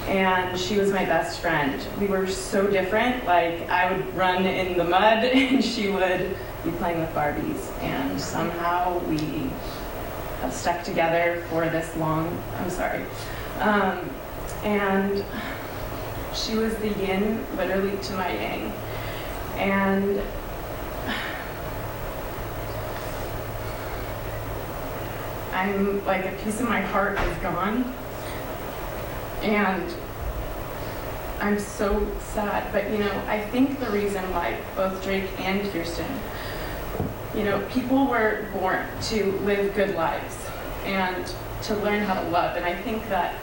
And she was my best friend. We were so different. Like, I would run in the mud and she would be playing with Barbies. And somehow we have stuck together for this long. I'm sorry. And she was the yin, literally, to my yang. And I'm like, a piece of my heart is gone. And I'm so sad, but I think the reason why both Drake and Kiersty, people were born to live good lives and to learn how to love, and I think that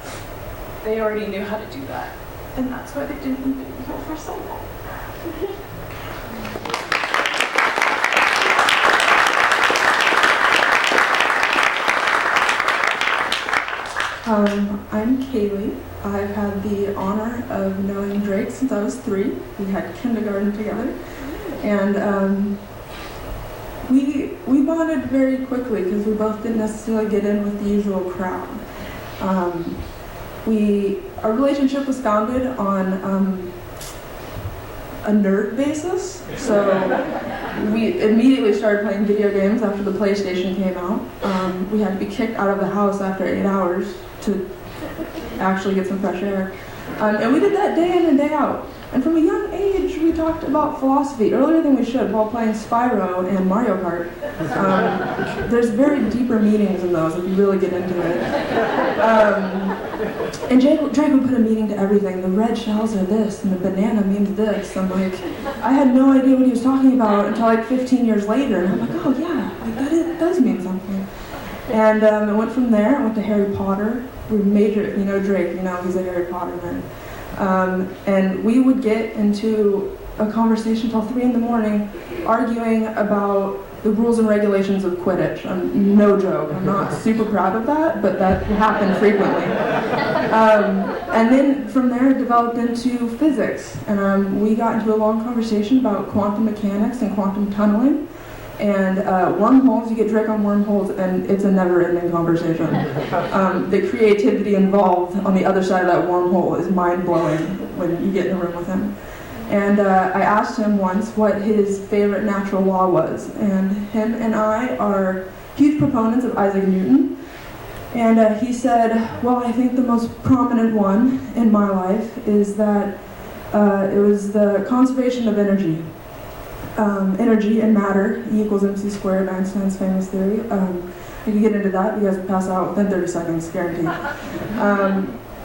they already knew how to do that, and that's why they didn't even go for so long. I'm Kaylee. I've had the honor of knowing Drake since I was 3. We had kindergarten together, and we bonded very quickly because we both didn't necessarily get in with the usual crowd. Our relationship was founded on a nerd basis, so we immediately started playing video games after the PlayStation came out. We had to be kicked out of the house after 8 hours to actually get some fresh air. And we did that day in and day out. And from a young age, we talked about philosophy earlier than we should while playing Spyro and Mario Kart. There's very deeper meanings in those if you really get into it. And Drake would put a meaning to everything. The red shells are this, and the banana means this. I'm like, I had no idea what he was talking about until like 15 years later. And I'm like, oh yeah, like that does mean something. And it went from there. I went to Harry Potter. We majored, Drake, he's a Harry Potter nerd. And we would get into a conversation till 3 in the morning, arguing about the rules and regulations of Quidditch. No joke. I'm not super proud of that, but that happened frequently. And then from there, it developed into physics. And we got into a long conversation about quantum mechanics and quantum tunneling. And wormholes, you get Drake on wormholes, and it's a never-ending conversation. The creativity involved on the other side of that wormhole is mind-blowing when you get in a room with him. And I asked him once what his favorite natural law was, and him and I are huge proponents of Isaac Newton. And he said, well, I think the most prominent one in my life is that it was the conservation of energy. Energy and matter, E equals mc squared, Einstein's famous theory. I can get into that. You guys will pass out within 30 seconds, guaranteed.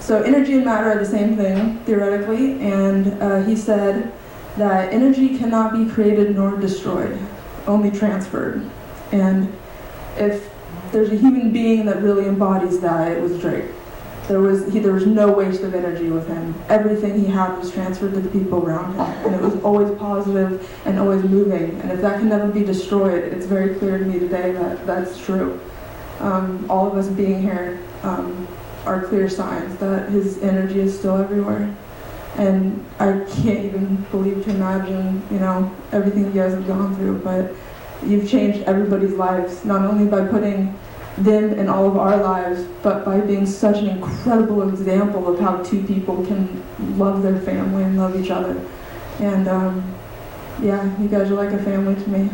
So energy and matter are the same thing, theoretically, and he said that energy cannot be created nor destroyed, only transferred. And if there's a human being that really embodies that, it was Drake. There was no waste of energy with him. Everything he had was transferred to the people around him, and it was always positive and always moving. And if that can never be destroyed, it's very clear to me today that that's true. All of us being here are clear signs that his energy is still everywhere. And I can't even believe to imagine, everything you guys have gone through, but You've changed everybody's lives, not only by putting them in all of our lives, but by being such an incredible example of how two people can love their family and love each other. And yeah, you guys are like a family to me.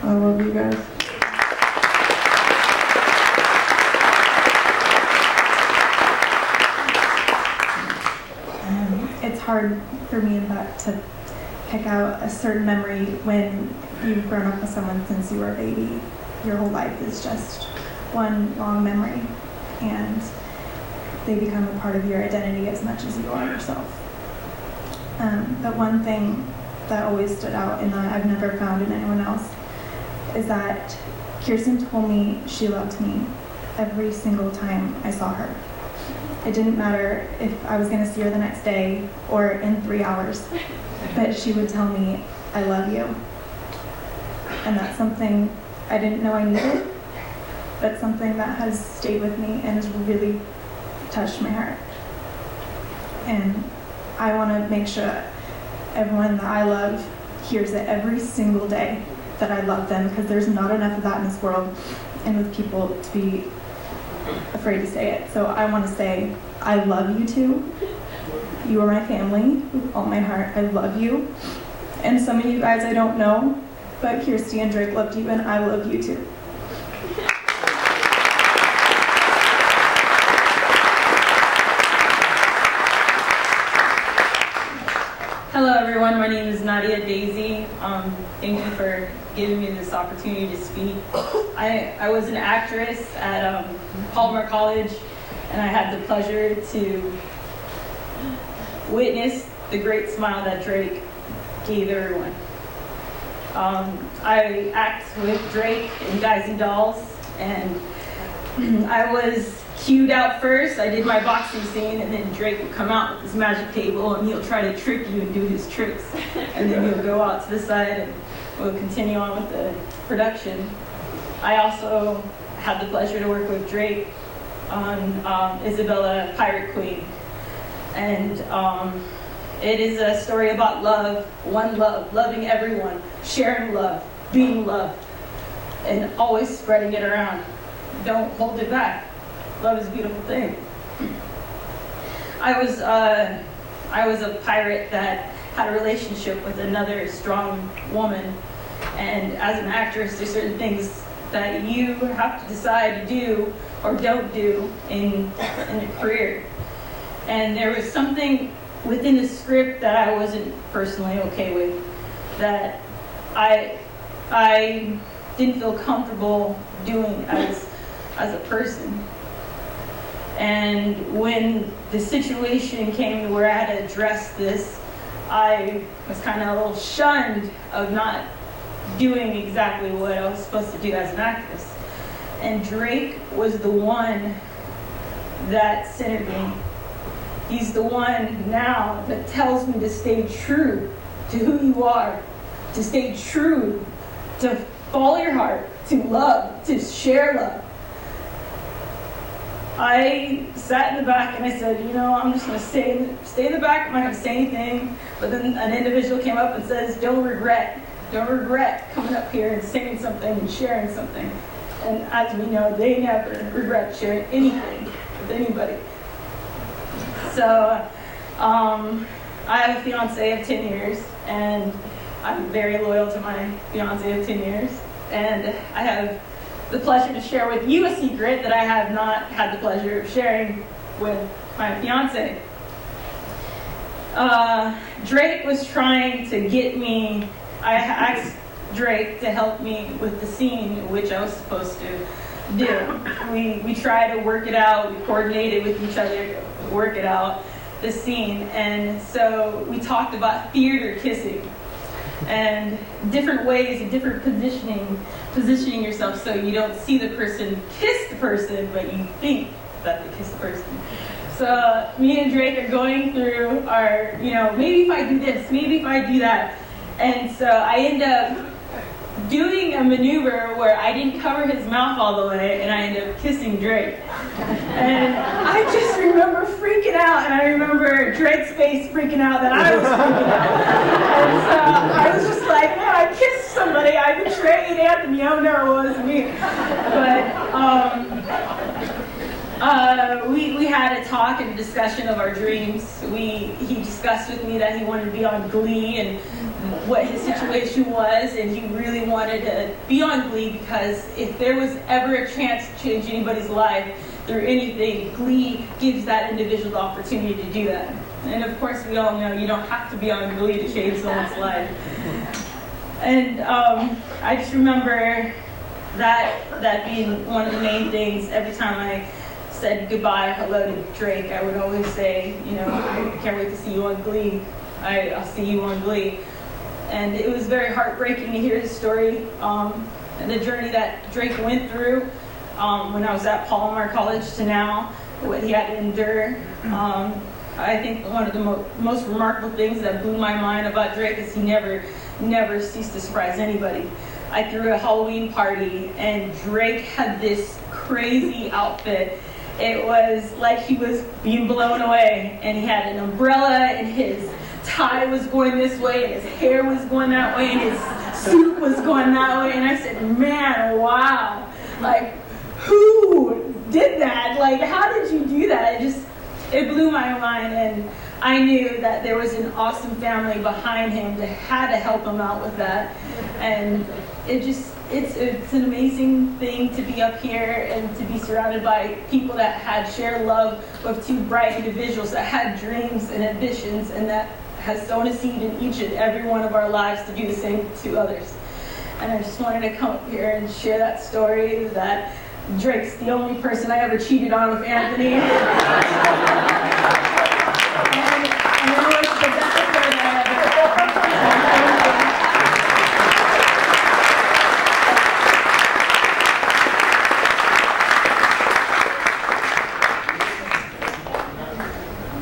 I love you guys. It's hard for me to pick out a certain memory when you've grown up with someone since you were a baby. Your whole life is just one long memory, and they become a part of your identity as much as you are yourself. But one thing that always stood out and that I've never found in anyone else is that Kirsten told me she loved me every single time I saw her. It didn't matter if I was going to see her the next day or in 3 hours, but she would tell me, I love you. And that's something I didn't know I needed, but something that has stayed with me and has really touched my heart. And I want to make sure everyone that I love hears it every single day that I love them, because there's not enough of that in this world and with people to be afraid to say it. So I want to say, I love you too. You are my family with all my heart. I love you. And some of you guys I don't know, but Kiersty and Drake loved you, and I love you too. Hello everyone, my name is Nadia Daisy. Thank you for giving me this opportunity to speak. I was an actress at Palmer College, and I had the pleasure to witness the great smile that Drake gave everyone. I act with Drake in Guys and Dolls, and I was cued out first. I did my boxing scene, and then Drake would come out with his magic table, and he'll try to trick you and do his tricks. And then he'll go out to the side, and we'll continue on with the production. I also had the pleasure to work with Drake on Isabella, Pirate Queen. And it is a story about love, one love, loving everyone, sharing love, being loved, and always spreading it around. Don't hold it back. Love is a beautiful thing. I was a pirate that had a relationship with another strong woman, and as an actress, there's certain things that you have to decide to do or don't do in a career. And there was something within the script that I wasn't personally okay with, that I didn't feel comfortable doing as a person. And when the situation came to where I had to address this, I was kind of a little shunned of not doing exactly what I was supposed to do as an actress. And Drake was the one that centered me. He's the one now that tells me to stay true to who you are, to stay true, to follow your heart, to love, to share love. I sat in the back and I said, you know, I'm just going to stay in the back. I'm not going to say anything. But then an individual came up and says, don't regret coming up here and saying something and sharing something. And as we know, they never regret sharing anything with anybody. So I have a fiance of 10 years, and I'm very loyal to my fiance of 10 years. And I have the pleasure to share with you a secret that I have not had the pleasure of sharing with my fiance. Drake was trying to get me, I asked Drake to help me with the scene which I was supposed to do. We tried to work it out, we coordinated with each other to work it out, the scene. And so we talked about theater kissing and different ways and different positioning yourself so you don't see the person kiss the person, but you think that they kiss the person. So me and Drake are going through our, maybe if I do this, maybe if I do that. And so I end up doing a maneuver where I didn't cover his mouth all the way, and I ended up kissing Drake. And I just remember freaking out, and I remember Drake's face freaking out that I was freaking out. And so I was just like, man, I kissed somebody, I betrayed Anthony the owner, it wasn't me. But we had a talk and a discussion of our dreams. He discussed with me that he wanted to be on Glee and what his situation was, and he really wanted to be on Glee because if there was ever a chance to change anybody's life through anything, Glee gives that individual the opportunity to do that. And of course, we all know you don't have to be on Glee to change someone's life. And I just remember that being one of the main things. Every time I said goodbye, hello to Drake, I would always say, I can't wait to see you on Glee. I'll see you on Glee. And it was very heartbreaking to hear his story and the journey that Drake went through when I was at Palomar College to now, what he had to endure. I think one of the most remarkable things that blew my mind about Drake is he never ceased to surprise anybody. I threw a Halloween party and Drake had this crazy outfit. It was like he was being blown away, and he had an umbrella and his tie was going this way and his hair was going that way and his suit was going that way, and I said, man, wow, like who did that? Like, how did you do that? It blew my mind, and I knew that there was an awesome family behind him that had to help him out with that. And it's an amazing thing to be up here and to be surrounded by people that had shared love with two bright individuals that had dreams and ambitions, and that has sown a seed in each and every one of our lives to do the same to others. And I just wanted to come up here and share that story that Drake's the only person I ever cheated on with Anthony. And it was the best affair that I ever had.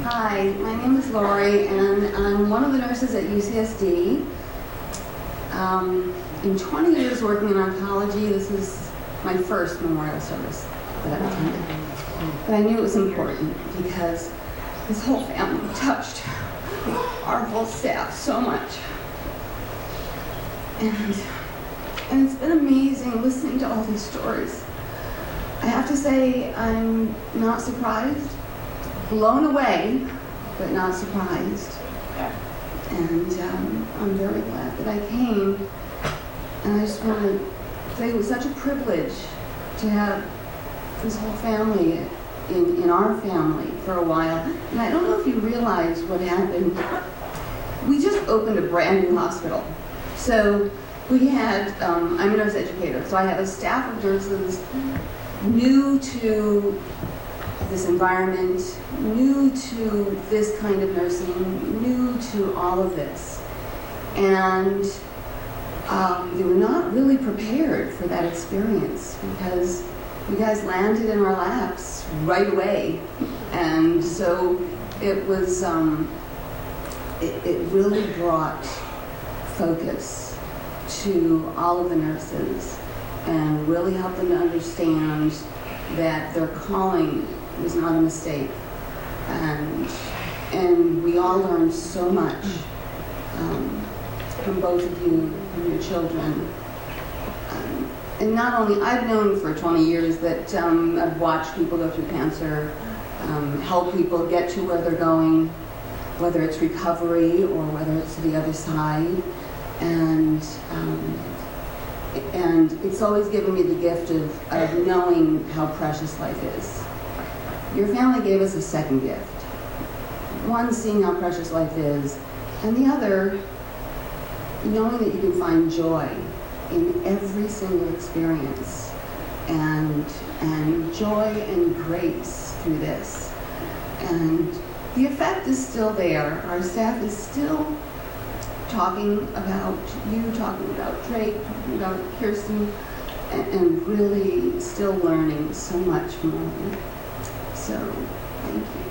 Hi, my name is Lori, and I'm one of the nurses at UCSD. In 20 years working in oncology, this is my first memorial service that I've attended. But I knew it was important because this whole family touched our whole staff so much. And it's been amazing listening to all these stories. I have to say I'm not surprised, blown away, but not surprised. And I'm very glad that I came. And I just want to say it was such a privilege to have this whole family in our family for a while. And I don't know if you realize what happened. We just opened a brand new hospital. So we had, I'm a nurse educator, so I have a staff of nurses new to this environment, new to this kind of nursing, new to all of this. And they were not really prepared for that experience because you guys landed in our laps right away. And so it was, it really brought focus to all of the nurses and really helped them to understand that their calling was not a mistake. And we all learned so much from both of you, from your children. And not only, I've known for 20 years that I've watched people go through cancer, help people get to where they're going, whether it's recovery or whether it's to the other side. And it's always given me the gift of knowing how precious life is. Your family gave us a second gift. One, seeing how precious life is, and the other, knowing that you can find joy in every single experience, and joy and grace through this. And the effect is still there. Our staff is still talking about you, talking about Drake, talking about Kiersty, and really still learning so much from all of you. So, thank you.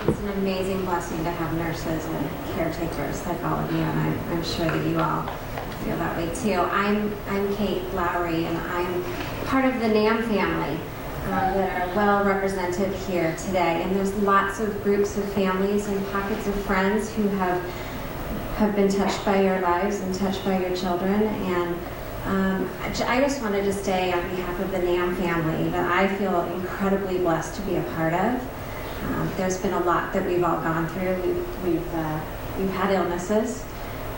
It's an amazing blessing to have nurses and caretakers like all of you, and I'm sure that you all feel that way too. I'm Kate Lowry, and I'm part of the NAM family. that are well represented here today. And there's lots of groups of families and pockets of friends who have been touched by your lives and touched by your children. And I just wanted to say on behalf of the NAM family that I feel incredibly blessed to be a part of. There's been a lot that we've all gone through. We've had illnesses,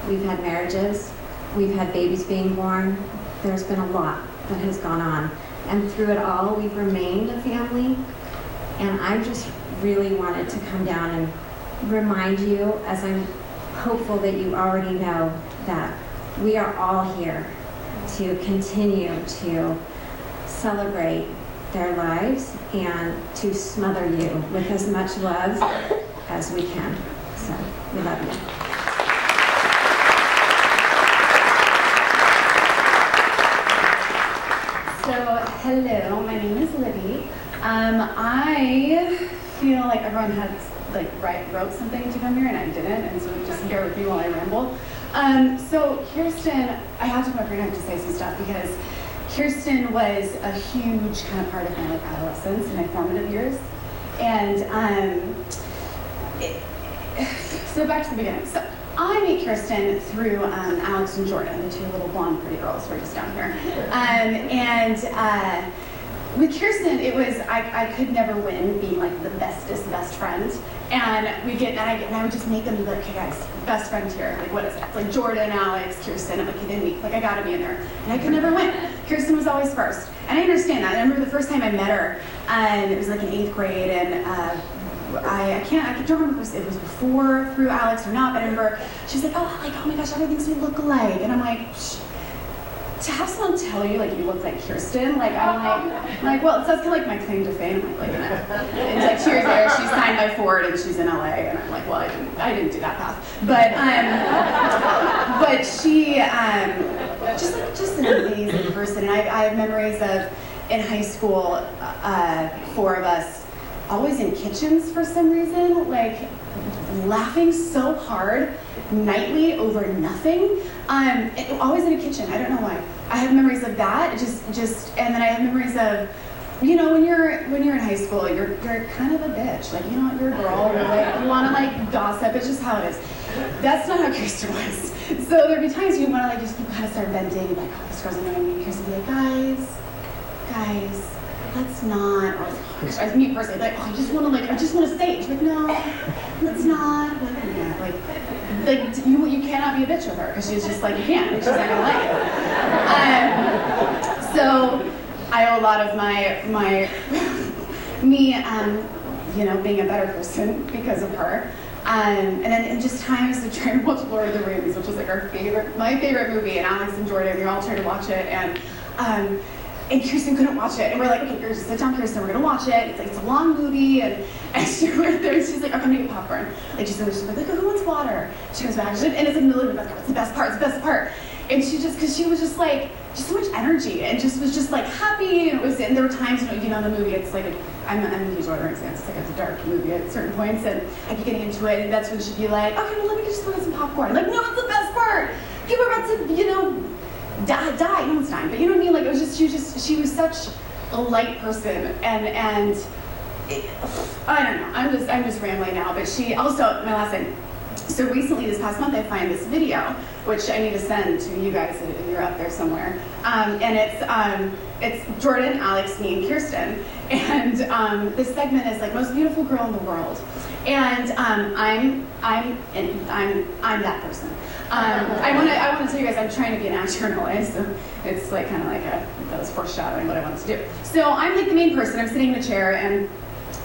we've had marriages, we've had babies being born. There's been a lot that has gone on. And through it all, we've remained a family. And I just really wanted to come down and remind you, as I'm hopeful that you already know, that we are all here to continue to celebrate their lives and to smother you with as much love as we can. So, we love you. So, hello, my name is Libby. I feel like everyone had wrote something to come here and I didn't, and so just bear with me while I ramble. So Kirsten, I had to come up here and have to say some stuff because Kirsten was a huge kind of part of my adolescence and my formative years. And so back to the beginning. So I met Kirsten through Alex and Jordan, the two little blonde pretty girls who are just down here. With Kirsten, it was, I could never win being like the bestest best friend. And I would just make them be like, okay guys, best friend here. Like what is that? It's like Jordan, Alex, Kirsten. I'm like, I gotta be in there. And I could never win. Kirsten was always first. And I understand that. I remember the first time I met her, and it was like in 8th grade, and I don't remember if it was before through Alex or not, but I remember she's like, oh my gosh, everything thinks we look alike. And I'm like, to have someone tell you like you look like Kirsten, I'm like, well, that's kind of like my claim to fame. It's like 2 years later, she's signed by Ford and she's in LA, and I'm like, well, I didn't do that path, but she, just an amazing person. And I have memories of in high school, 4 of us always in kitchens for some reason, like laughing so hard nightly over nothing. Always in a kitchen. I don't know why. I have memories of that. And then I have memories of, when you're in high school, you're kind of a bitch. Like, you're a girl. You're like, you want to gossip. It's just how it is. That's not how Kirsten was. So there'd be times you want to you kind of start venting, like, oh, this girl's annoying me. Kirsten would be like, guys, let's not. Or me personally, like, oh, I just want to say it. She's like, no, let's not. You cannot be a bitch with her because she's just like, you can't. She's not gonna like it. So I owe a lot of me being a better person because of her. And just times of trying to watch Lord of the Rings, which was like my favorite movie, and Alex and Jordan, we were all trying to watch it, and Kirsten couldn't watch it, and we're like, okay, sit down, Kirsten, we're gonna watch it. It's a long movie, and she's like, oh, come get popcorn. She's like, who wants water? She comes back, and it's in the middle of the it's the best part. And because she was just like, just so much energy, and was just like happy, and there were times, in the movie, it's like, I'm a huge Lord of the Rings fan, it's like a dark movie at certain points, and I keep getting into it, and that's when she'd be like, okay, well, let me just throw some popcorn. I'm like, no, it's the best part. People are about to, die, no one's dying, but you know what I mean? Like, it was just, she was such a light person, and I don't know, I'm just rambling now, but she also, my last thing, so recently, this past month, I find this video, which I need to send to you guys if you're out there somewhere, and it's Jordan, Alex, me, and Kirsten, and this segment is like, most beautiful girl in the world, and I'm that person. I want to tell you guys, I'm trying to be an actor in LA, so it's like kind of like that was foreshadowing what I wanted to do. So I'm like the main person. I'm sitting in the chair, and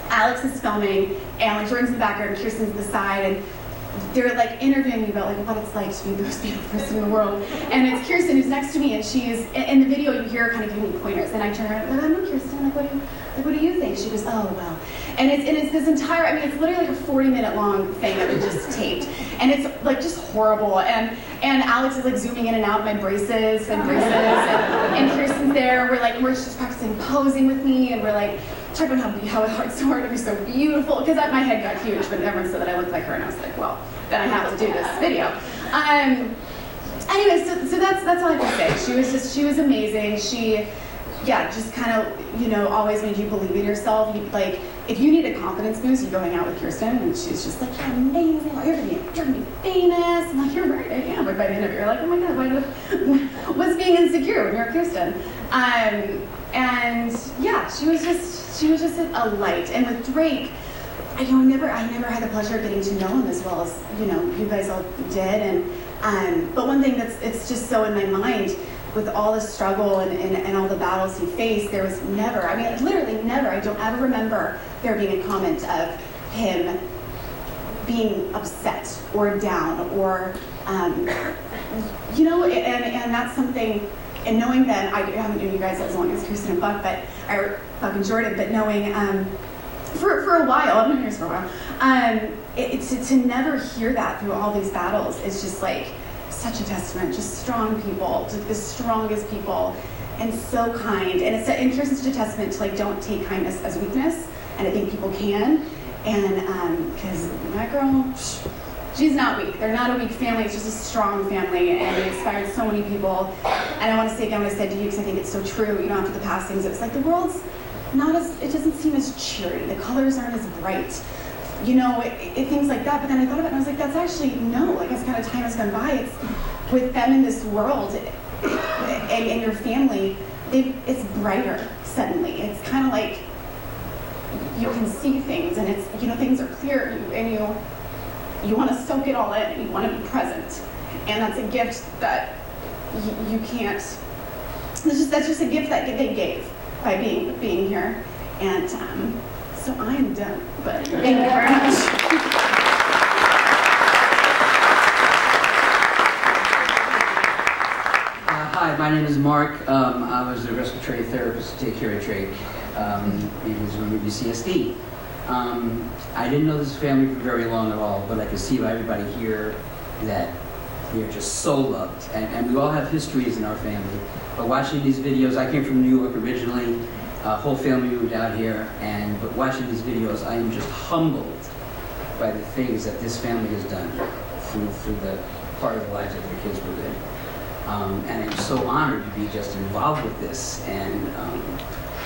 Alex is filming, and like Jordan's in the background, and Kirsten's at the side, and they're like interviewing me about like what it's like to be the most beautiful person in the world. And it's Kirsten who's next to me, and she's in the video. You hear her kind of giving me pointers, and I turn around, I'm not Kirsten. What do you think? She goes, oh well. And it's this entire. I mean, it's literally like a 40-minute long thing that we just taped, and it's like just horrible. And Alex is like zooming in and out my braces, and Kirsten's there. We're just practicing posing with me, and we're like talking about how it's so hard to be so beautiful, because my head got huge, but everyone said that I looked like her, and I was like, well, then I have to do this video. Anyway, so that's all I can say. She was amazing. yeah, just kind of, you know, always made you believe in yourself. Like, if you need a confidence boost, you go hang out with Kirsten, and she's just like, you're amazing, like, you're gonna be famous. I'm like, you're right, I am. But by the end of it, you're like, oh my God, what's being insecure when you're Kirsten? And yeah, she was just a light. And with Drake, I never had the pleasure of getting to know him as well as, you know, you guys all did. But one thing it's just so in my mind, with all the struggle and all the battles he faced, there was never, I mean, literally never, I don't ever remember there being a comment of him being upset or down or, you know, and that's something, and knowing that, I haven't known you guys as long as Kirsten and Buck, or Buck and Jordan, but knowing, for a while, I've been here for a while, to never hear that through all these battles is just like such a testament. Just strong people, just the strongest people, and so kind. And it's just a testament to, like, don't take kindness as weakness, and I think people can. And because that girl, she's not weak. They're not a weak family. It's just a strong family, and it inspired so many people. And I want to say again what I said to you, because I think it's so true. You know, after the passings, it's like the world's not as, it doesn't seem as cheery. The colors aren't as bright, you know, things like that. But then I thought of it and I was like, that's actually, no, like, as kind of time has gone by, it's with them in this world and your family, it's brighter suddenly. It's kind of like you can see things, and it's, you know, things are clear, and you want to soak it all in, and you want to be present. And that's a gift that you can't, that's just a gift that they gave by being here. And so I'm done, but thank you very much. Hi, my name is Mark. I was a respiratory therapist to take care of Drake. He was going to UCSD. I didn't know this family for very long at all, but I could see by everybody here that they're just so loved. And we all have histories in our family. But watching these videos, I came from New York originally. Whole family moved out here, but watching these videos, I am just humbled by the things that this family has done through the part of the lives that their kids were in. And I'm so honored to be just involved with this, and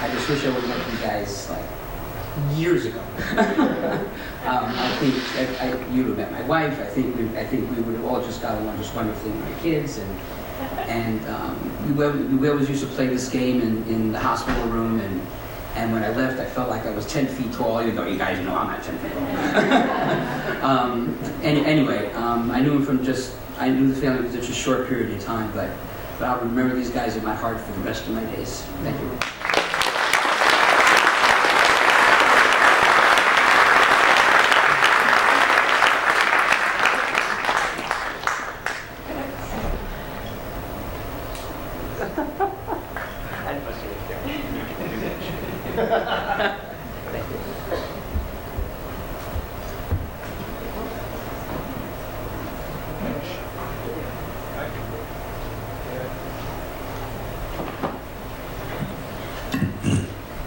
I just wish I would have met you guys like years ago. I think you would have met my wife. I think we would have all just got along just wonderfully with my kids, and we always used to play this game in the hospital room, and when I left, I felt like I was 10 feet tall, even though you guys know I'm not 10 feet tall. Anyway, I knew him I knew the family for such a short period of time, but I'll remember these guys in my heart for the rest of my days. Thank you.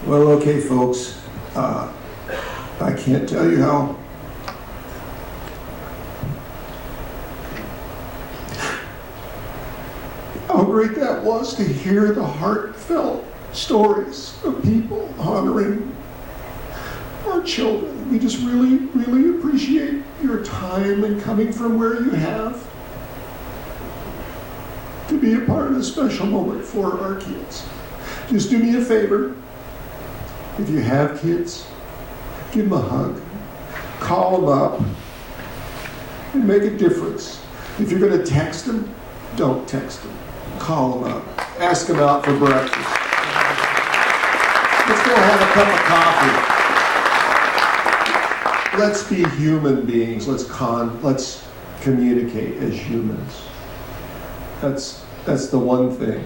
Well, okay, folks, I can't tell you how great that was to hear the heartfelt stories of people honoring our children. We just really, really appreciate your time and coming from where you have to be a part of a special moment for our kids. Just do me a favor. If you have kids, give them a hug, call them up, and make a difference. If you're going to text them, don't text them. Call them up. Ask them out for breakfast. Let's go have a cup of coffee. Let's be human beings. Let's communicate as humans. That's the one thing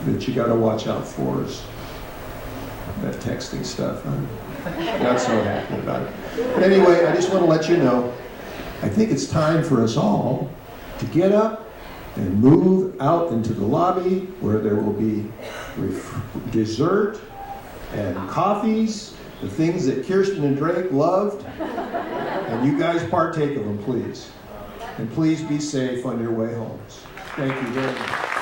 that you got to watch out for is that texting stuff. I'm not so happy about it. But anyway, I just want to let you know, I think it's time for us all to get up and move out into the lobby where there will be dessert and coffees, the things that Kirsten and Drake loved, and you guys partake of them, please. And please be safe on your way home. Thank you very much.